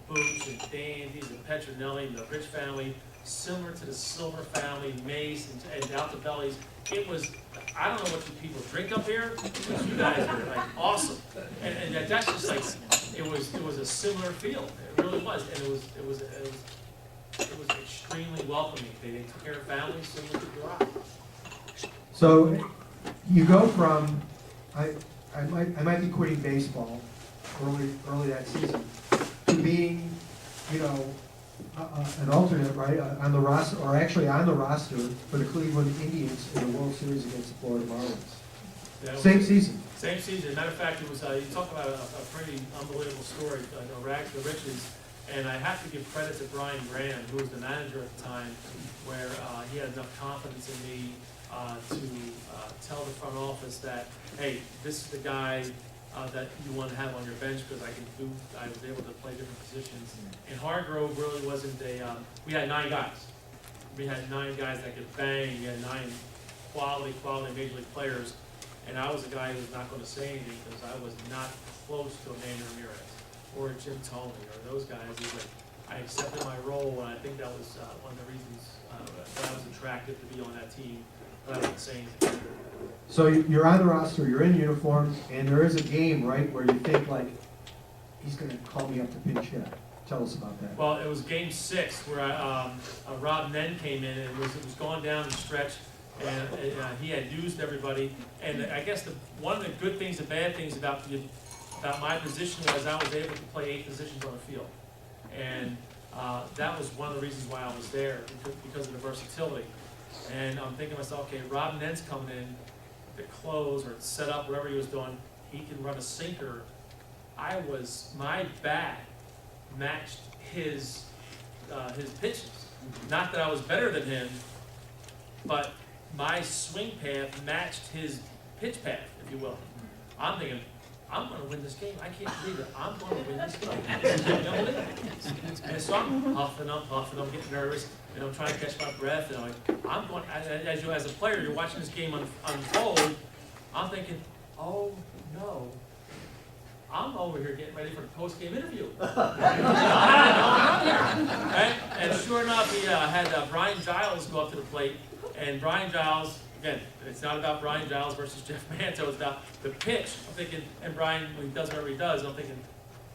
Boots and Dandies and Petronelli, the Rich family, similar to the Silver family, Mace and Altobelli's. It was, I don't know what you people drink up here, but you guys were like awesome. And that's just like, it was a similar feel. It really was. And it was extremely welcoming. They took care of families similar to Rock. So you go from, I might be quitting baseball early that season to being, an alternate, right, on the roster, or actually on the roster for the Cleveland Indians in the World Series against the Florida Marlins. Same season. Same season. Matter of fact, it was, you talk about a pretty unbelievable story, rags to riches. And I have to give credit to Brian Graham, who was the manager at the time, where he had enough confidence in me to tell the front office that, hey, this is the guy that you want to have on your bench because I was able to play different positions. And Hargrove really wasn't we had 9 guys. We had 9 guys that could bang. We had 9 quality major league players. And I was a guy who was not going to say anything because I was not close to Emmanuel Ramirez or Jim Toney or those guys. I accepted my role, and I think that was one of the reasons that I was attracted to be on that team. But I wasn't saying anything. So you're on the roster, you're in uniform, and there is a game, right, where you think, like, he's going to call me up to pinch hit. Tell us about that. Well, it was game 6 where Rob Nen came in, and it was going down the stretch, and he had used everybody. And I guess one of the good things, the bad things about my position was I was able to play 8 positions on the field. And that was one of the reasons why I was there, because of the versatility. And I'm thinking to myself, okay, Rob Nen's coming in to close or set up, whatever he was doing. He can run a sinker. My bat matched his pitches. Not that I was better than him, but my swing path matched his pitch path, if you will. I'm thinking, I'm going to win this game. I can't believe it. I'm going to win this game. And so I'm puffing, I'm getting nervous, and I'm trying to catch my breath. And I'm going, as a player, you're watching this game unfold. I'm thinking, oh no, I'm over here getting ready for the post-game interview. And sure enough, he had Brian Giles go up to the plate, and Brian Giles. Again, it's not about Brian Giles versus Jeff Manto, it's about the pitch. I'm thinking, and Brian, when he does whatever he does, I'm thinking,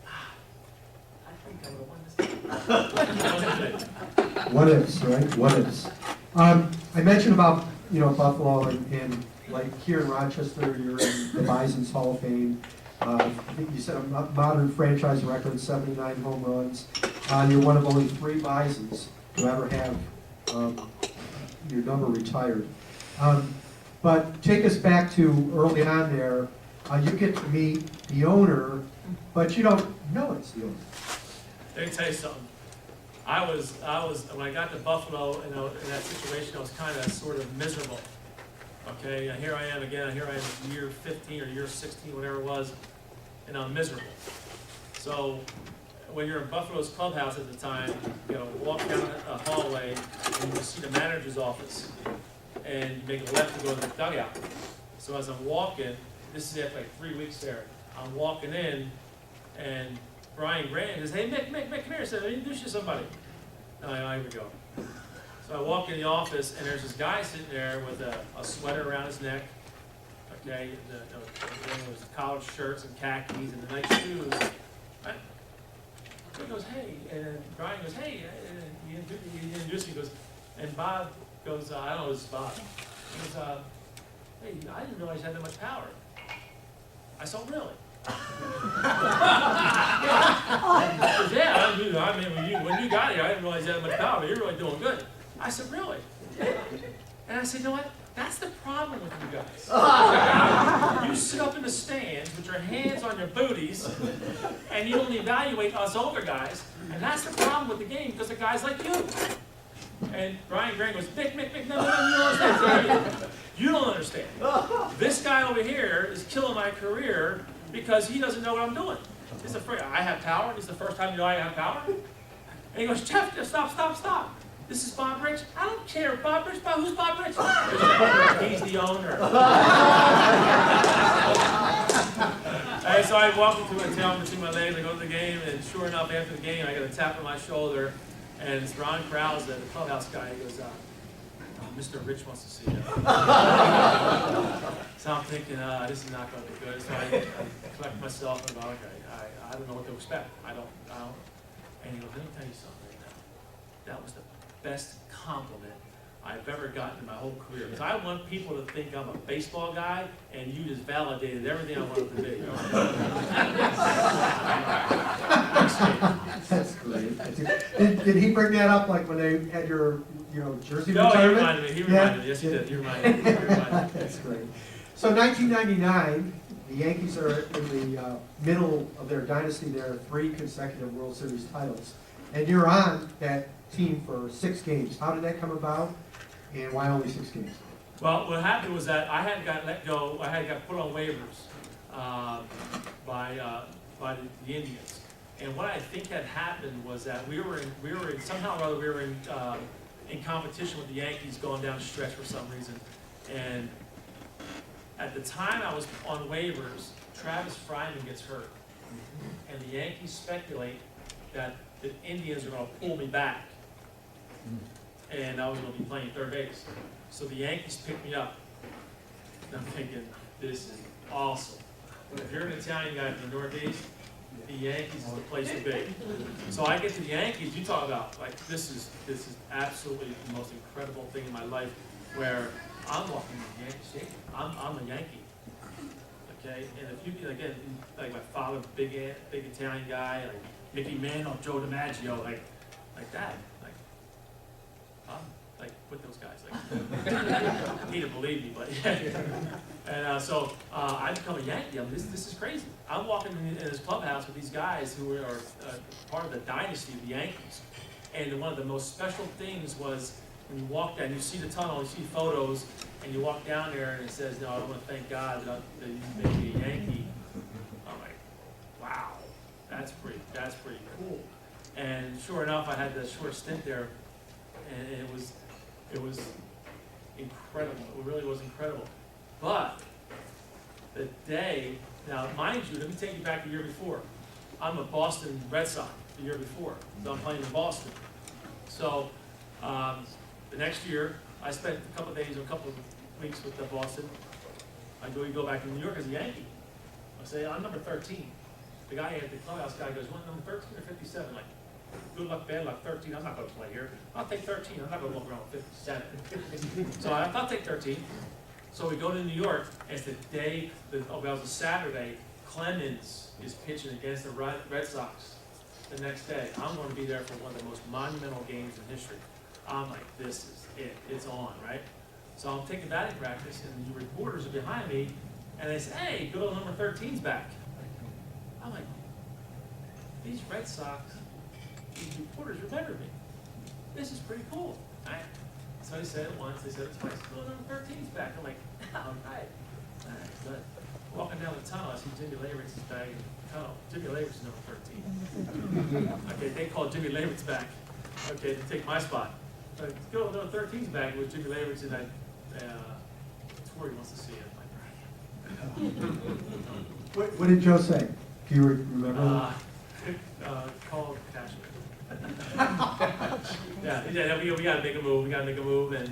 I think I would have won this game. What ifs, right? What ifs. I mentioned about, Buffalo and like here in Rochester, you're in the Bisons Hall of Fame. I think you said a modern franchise record, 79 home runs. You're one of only 3 Bisons to ever have your number retired. But take us back to early on there. You get to meet the owner, but you don't know it's the owner. Let me tell you something. when I got to Buffalo, in that situation, I was kind of sort of miserable. Okay, and here I am again, here I am in year 15 or year 16, whatever it was, and I'm miserable. So, when you're in Buffalo's clubhouse at the time, walk down a hallway and you see the manager's office, and you make a left to go to the dugout. So as I'm walking, this is after like 3 weeks there, I'm walking in, and Brian Grant says, "Hey, Mick, come here." I said, "Introduce you to somebody." Here we go. So I walk in the office, and there's this guy sitting there with a sweater around his neck, okay, with collared shirts and khakis and the nice shoes. Right? So he goes, "Hey," and then Brian goes, "Hey," and he introduced me, he goes, and Bob goes, I don't know, this is Bob. He goes, "Hey, I didn't realize you had that much power." I said, "Really?" "Yeah, I mean, when you got here, I didn't realize you had that much power, but you're really doing good." I said, "Really?" And I said, "You know what? That's the problem with you guys. You sit up in the stands with your hands on your booties, and you don't evaluate us older guys, and that's the problem with the game, because of guys like you." And Brian Grant goes, "Mick, no, you don't understand. You don't understand. This guy over here is killing my career because he doesn't know what I'm doing. He's afraid I have power. This is the first time you know I have power." And he goes, "Jeff, stop. This is Bob Rich." "I don't care, Bob Rich. Who's Bob Rich?" "He's the owner." And so I walk into my tail between my legs, I go to the game, and sure enough, after the game, I get a tap on my shoulder, and it's Ron Krause, the clubhouse guy. He goes, "Mr. Rich wants to see you." So I'm thinking, this is not going to be good. So I collect myself and go, "Okay, I don't know what to expect. I don't. And he goes, "Let me tell you something right now. That was the best compliment I've ever gotten in my whole career. Because I want people to think I'm a baseball guy, and you just validated everything I wanted to be." That's great. Did he bring that up like when they had your jersey No, he retirement? reminded me. Yes, he did. He reminded me. That's great. So 1999, the Yankees are in the middle of their dynasty. There are 3 consecutive World Series titles. And you're on that team for 6 games. How did that come about, and why only 6 games? Well, what happened was that I had got let go. I had got put on waivers by the Indians. And what I think had happened was that we were in competition with the Yankees going down the stretch for some reason. And at the time I was on waivers, Travis Fryman gets hurt, and the Yankees speculate that the Indians are going to pull me back, and I was going to be playing third base. So the Yankees picked me up. And I'm thinking, this is awesome. If you're an Italian guy from the Northeast, the Yankees is the place to be. So I get to the Yankees. You talk about like this is absolutely the most incredible thing in my life, where I'm walking in the Yankee Stadium. I'm a Yankee. Okay, and if you again, like my father, big Italian guy, like Mickey Mantle, Joe DiMaggio, like that, like I'm like with those guys. Like he didn't believe me, but yeah. And so I become a Yankee. I mean, this is crazy. I'm walking in this clubhouse with these guys who are part of the dynasty of the Yankees. And one of the most special things was when you walk down, you see the tunnel, you see photos, and you walk down there, and it says, "No, I want to thank God that you made me a Yankee." I'm like, wow, that's pretty cool. And sure enough, I had that short stint there, and it was incredible. It really was incredible. But the day, now mind you, let me take you back the year before. I'm a Boston Red Sox the year before, so I'm playing in Boston. So the next year, I spent a couple of weeks with Boston. We go back to New York as a Yankee. I say, "I'm number 13. The guy at the clubhouse guy goes, "What, number 13 or 57? Like, good luck, bad luck, 13. I'm not going to play here. I'll take 13. I'm not going to walk around with 57. So I'll take 13. So we go to New York, and it's the day, it was a Saturday, Clemens is pitching against the Red Sox the next day. I'm going to be there for one of the most monumental games in history. I'm like, this is it. It's on, right? So I'm taking batting practice, and the reporters are behind me, and they say, "Hey, good old number 13's back." I'm like, these Red Sox, these reporters remember me. this is pretty cool, right? So they said it once, they said it twice, oh, number 13's back. I'm like, all right, good. Walking down the tunnel, I see Jimmy Layrick's back in the tunnel. Jimmy Layrick's is number 13. Okay, they called Jimmy Layrick's back, okay, to take my spot. But go, number 13's back, it was Jimmy Layrick's, and Tori wants to see it. I'm like, What did Joe say? Do you remember? Call Cashman. Yeah, we gotta make a move, and,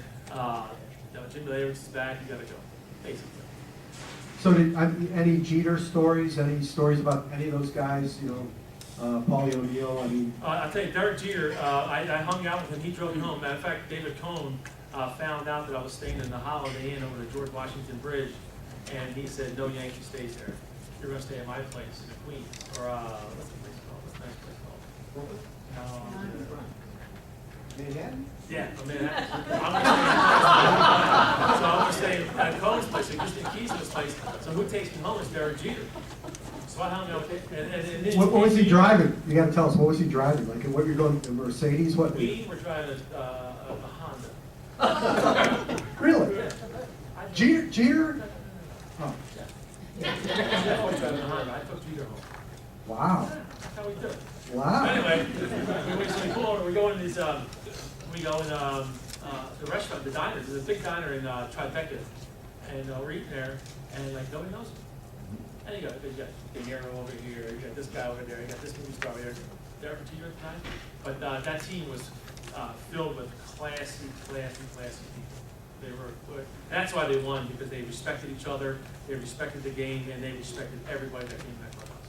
Jimmy Layrick's is back, you gotta go, basically. So any Jeter stories, any stories about any of those guys, Paulie O'Neill, I mean? I'll tell you, Derek Jeter, I hung out with him, he drove me home. Matter of fact, David Cohn found out that I was staying in the Holiday Inn over the George Washington Bridge, and he said, no Yankee stays there. You're gonna stay at my place in the Queens, or, what's the place called? What's the nice place called? Manhattan? Yeah, Manhattan. So I'm gonna stay at Cohn's place, and just the keys to this place, so who takes me home is Derek Jeter. So I hung out with him, and What was he driving? You gotta tell us, what was he driving? Like, what you're going, a Mercedes, what? We were driving a Honda. Really? Yeah. Jeter? Oh, Jeff always driving a Honda, I took Jeter home. wow, That's how we do it. wow. Anyway, we go in these, the restaurant, the diner, there's a big diner in Tribeca, and we're eating there, and like nobody knows him. And you got De Niro over here, you got this guy over there, you got this movie star over there, Derek Jeter at the time. But that team was filled with classy people. They were, that's why they won, because they respected each other, they respected the game, and they respected everybody that came in that clubhouse.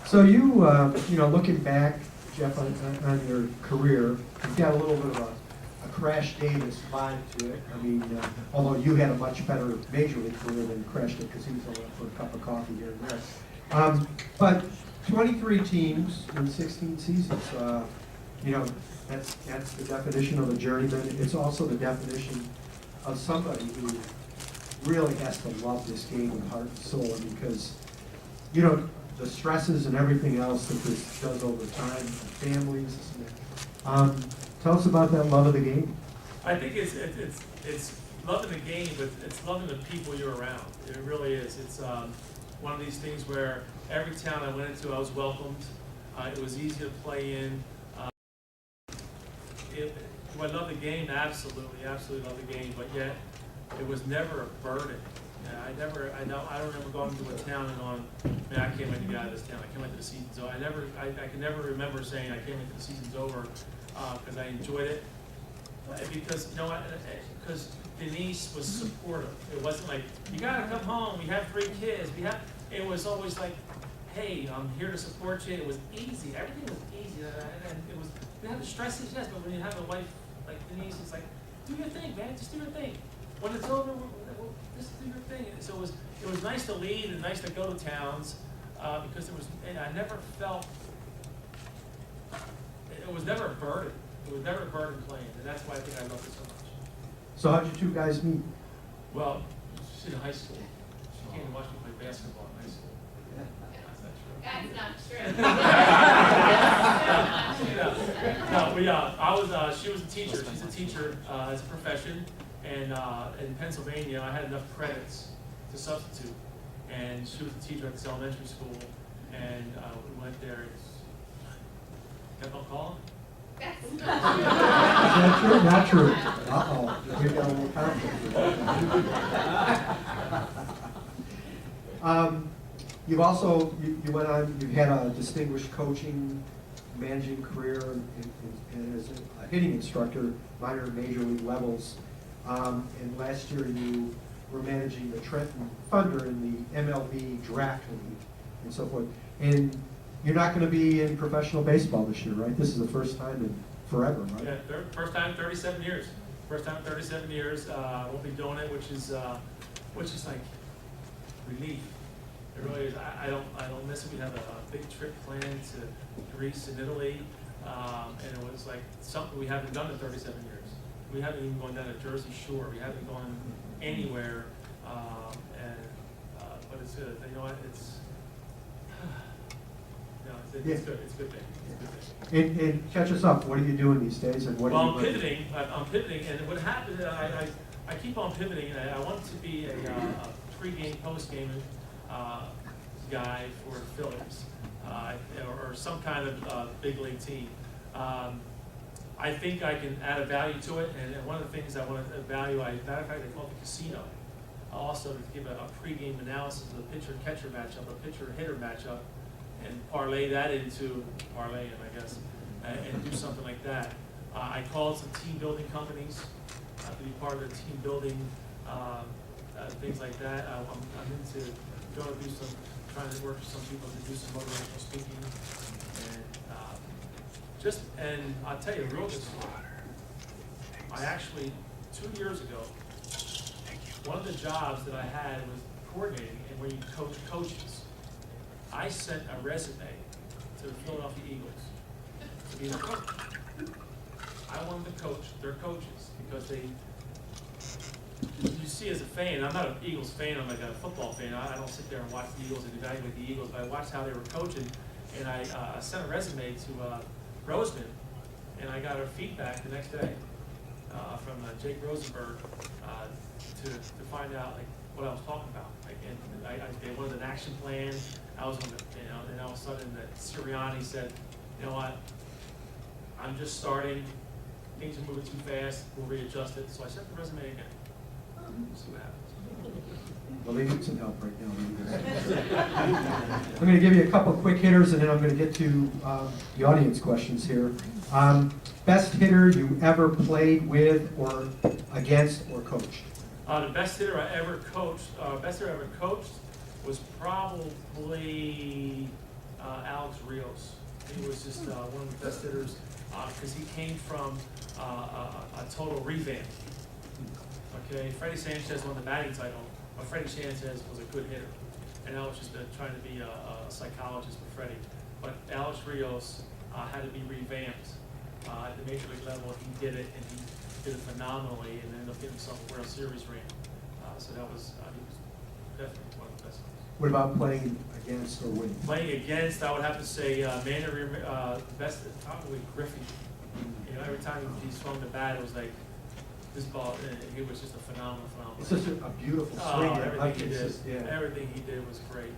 So you, looking back, Jeff, on your career, you've got a little bit of a Crash Davis vibe to it. I mean, although you had a much better major league career than Crash did, because he was only up for a cup of coffee here and there. But 23 teams in 16 seasons, that's the definition of a journeyman. It's also the definition of somebody who really has to love this game with heart and soul, because, the stresses and everything else that this does over time, families, tell us about that love of the game. I think it's loving the game, but it's loving the people you're around. It really is. It's one of these things where every town I went into, I was welcomed. It was easy to play in. Do I love the game? Absolutely love the game. But yet, it was never a burden. I don't remember going to a town and going, man, I can't wait to get out of this town. I can't wait till the season's over. I can never remember saying I can't wait till the season's over, because I enjoyed it. Because because Denise was supportive. It wasn't like, you gotta come home, we have 3 kids, it was always like, hey, I'm here to support you. It was easy, everything was easy, and it was, you have the stresses, yes, but when you have a wife like Denise, it's like, do your thing, man, just do your thing. When it's over, just do your thing. And so it was nice to lead and nice to go to towns, because I never felt, it was never a burden. It was never a burden playing, and that's why I think I loved it so much. So how'd you two guys meet? Well, she's in high school. She came to watch me play basketball in high school. That's not true. She was a teacher. She's a teacher as a profession, and in Pennsylvania, I had enough credits to substitute, and she was a teacher at this elementary school, and we went there. Kept on calling. Is that true? Not true. Uh-oh. We got a little conflict. You've also, you went on, you had a distinguished coaching, managing career as a hitting instructor, minor and major league levels. And last year you were managing the Trenton Thunder in the MLB draft league and so forth. And you're not going to be in professional baseball this year, right? This is the first time in forever, right? Yeah, first time in 37 years. First time in 37 years. Won't be doing it, which is like relief. It really is. I don't miss it. We have a big trip planned to Greece and Italy, and it was like something we haven't done in 37 years. We haven't even gone down to Jersey Shore. We haven't gone anywhere, but it's good. You know what? It's no, Yeah. it's good, it's a good thing. It's a good thing. And catch us up, what are you doing these days, and what Well, are I'm you? pivoting, and what happened, I keep on pivoting, and I want to be a pre-game, post-game, guy for the Phillies, or some kind of big league team. I think I can add a value to it, and one of the things I want to value, matter of fact, they call it the casino. Also, to give a pre-game analysis of the pitcher-catcher matchup, a pitcher-hitter matchup, and parlay that into, I guess, and do something like that. I called some team building companies to be part of the team building, things like that. I'm into going to do some, trying to work with some people to do some motivational speaking, and I'll tell you a real good story. I actually, 2 years ago, one of the jobs that I had was coordinating and where you coach coaches. I sent a resume to the Philadelphia Eagles to be the coach. I wanted to coach their coaches because you see as a fan, I'm not an Eagles fan, I'm like a football fan. I don't sit there and watch the Eagles and evaluate the Eagles, but I watched how they were coaching, and I sent a resume to Roseman, and I got her feedback the next day from Jake Rosenberg to find out like what I was talking about. Like, and they wanted an action plan. I was on the, and all of a sudden that Sirianni said, you know what, I'm just starting. Things are moving too fast. We'll readjust it. So I sent the resume again. We'll see what happens. Well, they need some help right now. I'm going to give you a couple quick hitters, and then I'm going to get to the audience questions here. Best hitter you ever played with, or against, or coached? The best hitter I ever coached was probably Alex Rios. He was just one of the best hitters because he came from a total revamp. Okay, Freddie Sanchez won the batting title, but Freddie Sanchez was a good hitter, and I was just trying to be a psychologist for Freddie. But Alex Rios had to be revamped at the major league level. He did it, and he did it phenomenally, and ended up getting himself a World Series ring. So that was, he was definitely one of the best. What about playing against or with? Playing against, I would have to say, best probably Griffey. You know, every time he swung the bat, it was like this ball. He was just a phenomenal. It's just a beautiful swing. Everything he did, everything he did was great.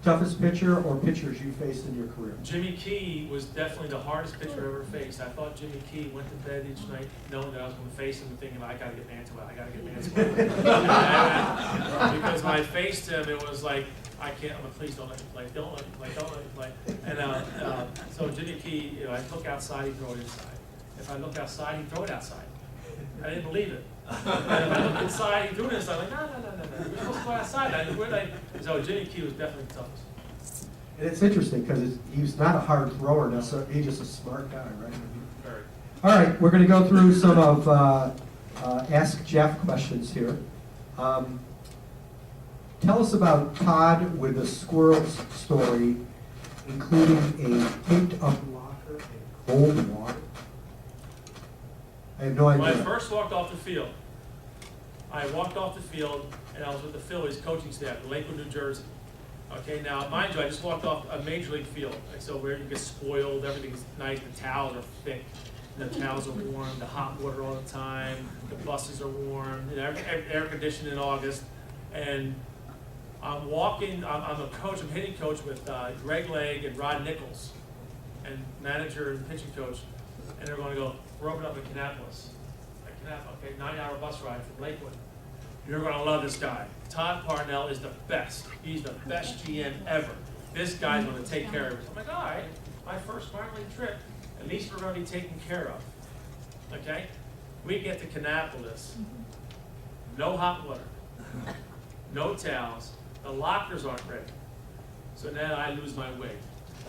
Toughest pitcher or pitchers you faced in your career? Jimmy Key was definitely the hardest pitcher I ever faced. I thought Jimmy Key went to bed each night knowing that I was going to face him and thinking, I got to get Manto out. I got to get Manto out. Because when I faced him, it was like, I can't, please don't let me play. Don't let me play. Don't let me play. And so Jimmy Key, I look outside, he'd throw it inside. If I look outside, he'd throw it outside. I didn't believe it. And if I look inside, he threw it inside. I'm like, no. We're supposed to go outside. So Jimmy Key was definitely the toughest. And it's interesting because he's not a hard thrower, necessarily. He's just a smart guy, right? Very. All right, we're going to go through some of Ask Jeff questions here. Tell us about Todd with the squirrels story, including a taped-up locker and cold water. I have no idea. When I first walked off the field, and I was with the Phillies coaching staff in Lakewood, New Jersey. Okay, now mind you, I just walked off a major league field, so where you get spoiled, everything's nice, the towels are thick, the towels are warm, the hot water all the time, the buses are warm, air conditioned in August, and I'm walking. I'm a coach. I'm hitting coach with Greg Legg and Rod Nichols, and manager and pitching coach, and they're going to go. We're opening up in Kannapolis. Okay, 9-hour bus ride from Lakewood. You're going to love this guy. Todd Parnell is the best. He's the best GM ever. This guy's going to take care of us. I'm like, all right, my first minor league trip. At least we're going to be taken care of. Okay? We get to Kannapolis. No hot water. No towels. The lockers aren't ready. So now I lose my way.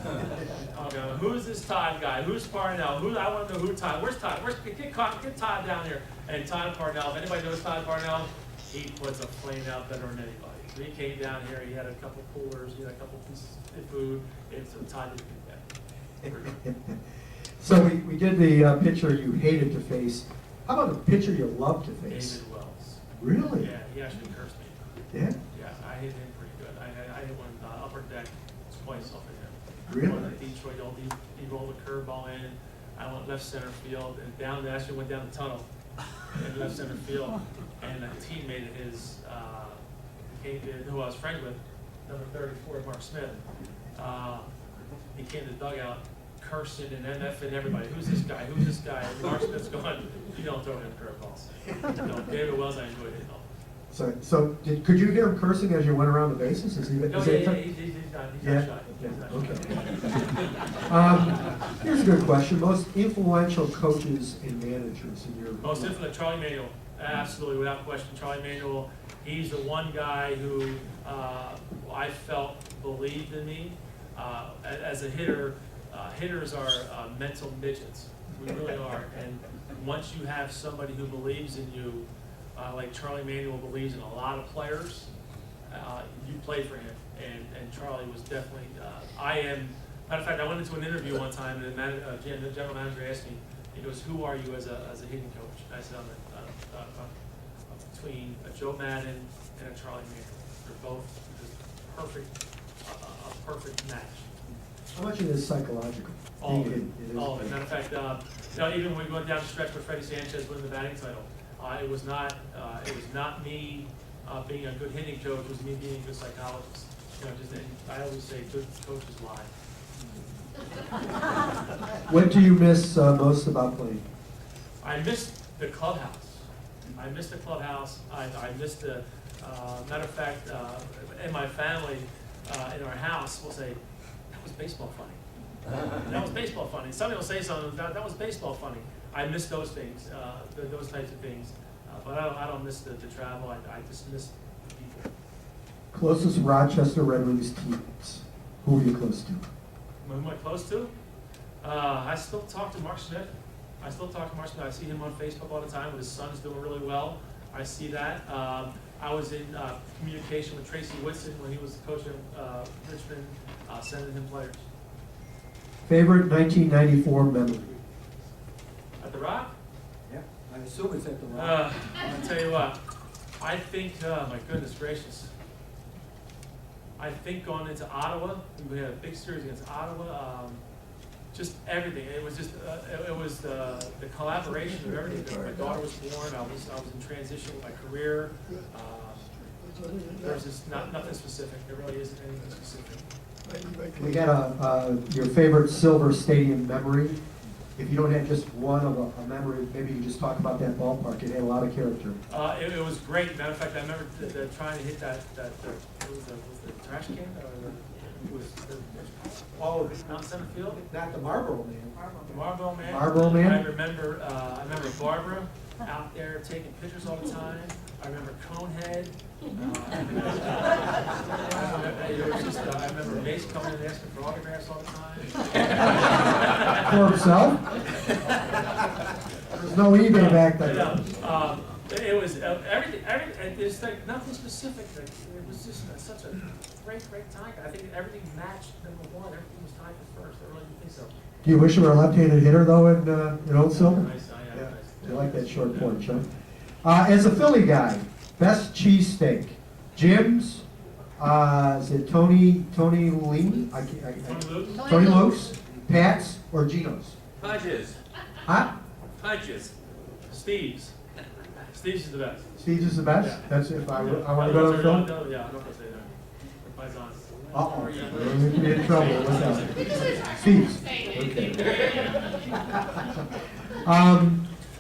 Okay, who's this Todd guy? Who's Parnell? I want to know who Todd. Where's Todd? Get Todd down here. And Todd Parnell. If anybody knows Todd Parnell, he puts a flame out better than anybody. He came down here. He had a couple coolers. He had a couple pieces of food. And so Todd didn't get that. So we did the pitcher you hated to face. How about the pitcher you loved to face? David Wells. Really? Yeah, he actually cursed me. Yeah? Yeah, I hit him pretty good. I hit one upper deck twice off of him. Really? When Detroit, he rolled a curveball in. I went left center field and down. Actually went down the tunnel in left center field. And a teammate of his, who I was friends with, number 34, Mark Smith, he came to the dugout cursing and MFing everybody. Who's this guy? Who's this guy? And Mark Smith's going, you don't throw him curveballs. No, David Wells, I enjoyed it. No. So could you hear him cursing as you went around the bases? Is he? No, is he- he's not shy. He's not shy. Okay. Here's a good question. Most influential coaches and managers in your Most influential, Charlie Manuel, absolutely, without question. Charlie Manuel, he's the one guy who I felt believed in me. As a hitter, hitters are mental midgets. We really are. And once you have somebody who believes in you, like Charlie Manuel believes in a lot of players, you play for him. And Charlie was definitely, matter of fact, I went into an interview one time and the general manager asked me, he goes, who are you as a hitting coach? And I said, I'm between a Joe Madden and a Charlie Manuel. They're both just a perfect match. How much of it is psychological? All of it. All of it. Matter of fact, even when we went down the stretch with Freddie Sanchez winning the batting title, it was not me being a good hitting coach. It was me being a good psychologist. I always say good coaches lie. What do you miss most about playing? I missed the clubhouse. I missed the clubhouse. I missed the, matter of fact, in my family, in our house, we'll say, that was baseball funny. That was baseball funny. Somebody will say something, that was baseball funny. I miss those things, those types of things. But I don't miss the travel. I just miss the people. Closest Rochester Red Wings teams. Who are you close to? Who am I close to? I still talk to Mark Smith. I see him on Facebook all the time. His son's doing really well. I see that. I was in communication with Tracy Whitson when he was the coach of Richmond, sending him players. Favorite 1994 memory? At the Rock? Yeah, I assume it's at the Rock. I'll tell you what. I think, my goodness gracious. I think going into Ottawa, we had a big series against Ottawa. Just everything. It was just it was the collaboration of everything. My daughter was born. I was in transition with my career. There's just nothing specific. There really isn't anything specific. We got your favorite Silver Stadium memory. If you don't have just one of a memory, maybe you just talk about that ballpark. It had a lot of character. It was great. Matter of fact, I remember trying to hit that was the trash can? Out center field? Not the Marlboro Man. The Marlboro Man. Marlboro Man? I remember Barbara out there taking pictures all the time. I remember Conehead. I remember Mace coming and asking for autographs all the time. For himself? There's no eBay back then. It was everything. It's like nothing specific. Like, it was just such a great time. I think everything matched number one. Everything was tied for first. I really think so. Do you wish you were a left-handed hitter though in Old Silver? Nice, Yeah. nice. You like that short porch, huh? As a Philly guy, best cheesesteak. Jim's, is it Tony Lee? Tony Luke's, Pat's, or Gino's? Hodges. Huh? Hodges. Steve's is the best. Steve's is the best? Yeah. That's if I want to go to the film? Yeah, I'm not going to say that. Bisons. Uh-oh. We're going to be in trouble with that. Steve's. Okay.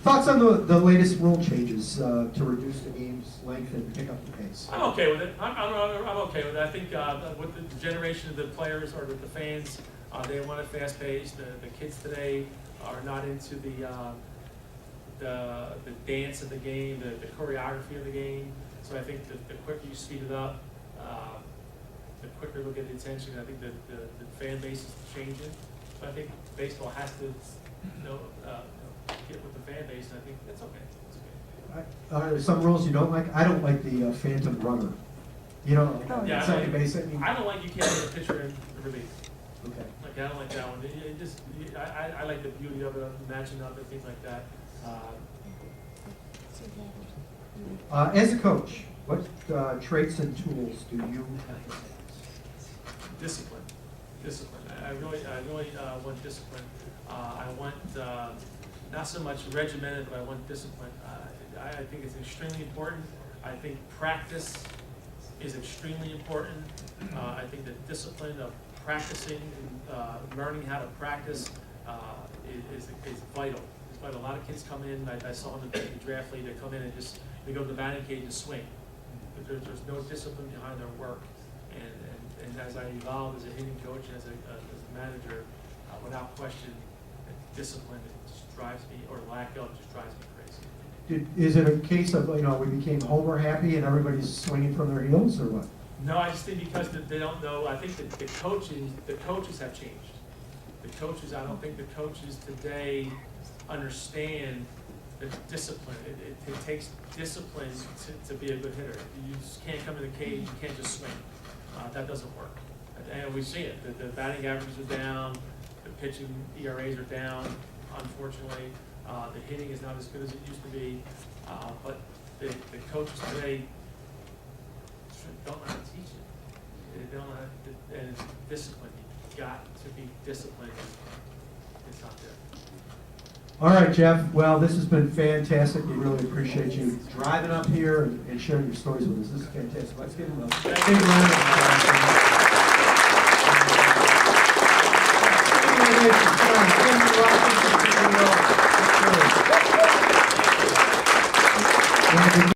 Thoughts on the latest rule changes to reduce the game's length and pick up the pace? I'm okay with it. I'm okay with it. I think with the generation of the players or the fans, they want it fast paced. The kids today are not into the dance of the game, the choreography of the game. So I think the quicker you speed it up, the quicker they'll get the attention. I think the fan base is changing. So I think baseball has to get with the fan base, and I think that's okay. It's okay. Some rules you don't like? I don't like the phantom runner. You know, Yeah, second base. I don't like you can't get a pitcher in relief. Okay. Like I don't like that one. I like the beauty of it, matching up and things like that. As a coach, what traits and tools do you have? Discipline. discipline. I really want discipline. I want, not so much regimented, but I want discipline. I think it's extremely important. I think practice is extremely important. I think the discipline of practicing, learning how to practice is vital. It's vital. A lot of kids come in, I saw in the draft league, they come in and they go to the batting cage and swing. But there's no discipline behind their work. And as I evolved as a hitting coach and as a manager, without question, discipline just drives me, or lack of, just drives me crazy. Is it a case of, we became Homer happy and everybody's swinging from their heels, or what? No, I just think because they don't know. I think that the coaches have changed. I don't think the coaches today understand the discipline. It takes discipline to be a good hitter. You just can't come in the cage. You can't just swing. That doesn't work. And we see it. The batting averages are down. The pitching ERAs are down. Unfortunately, the hitting is not as good as it used to be. But the coaches today don't know how to teach it. They don't know how to, and it's discipline. You've got to be disciplined. It's not there. All right, Jeff. Well, this has been fantastic. We really appreciate you driving up here and sharing your stories with us. This is fantastic. Let's give him a big round of applause.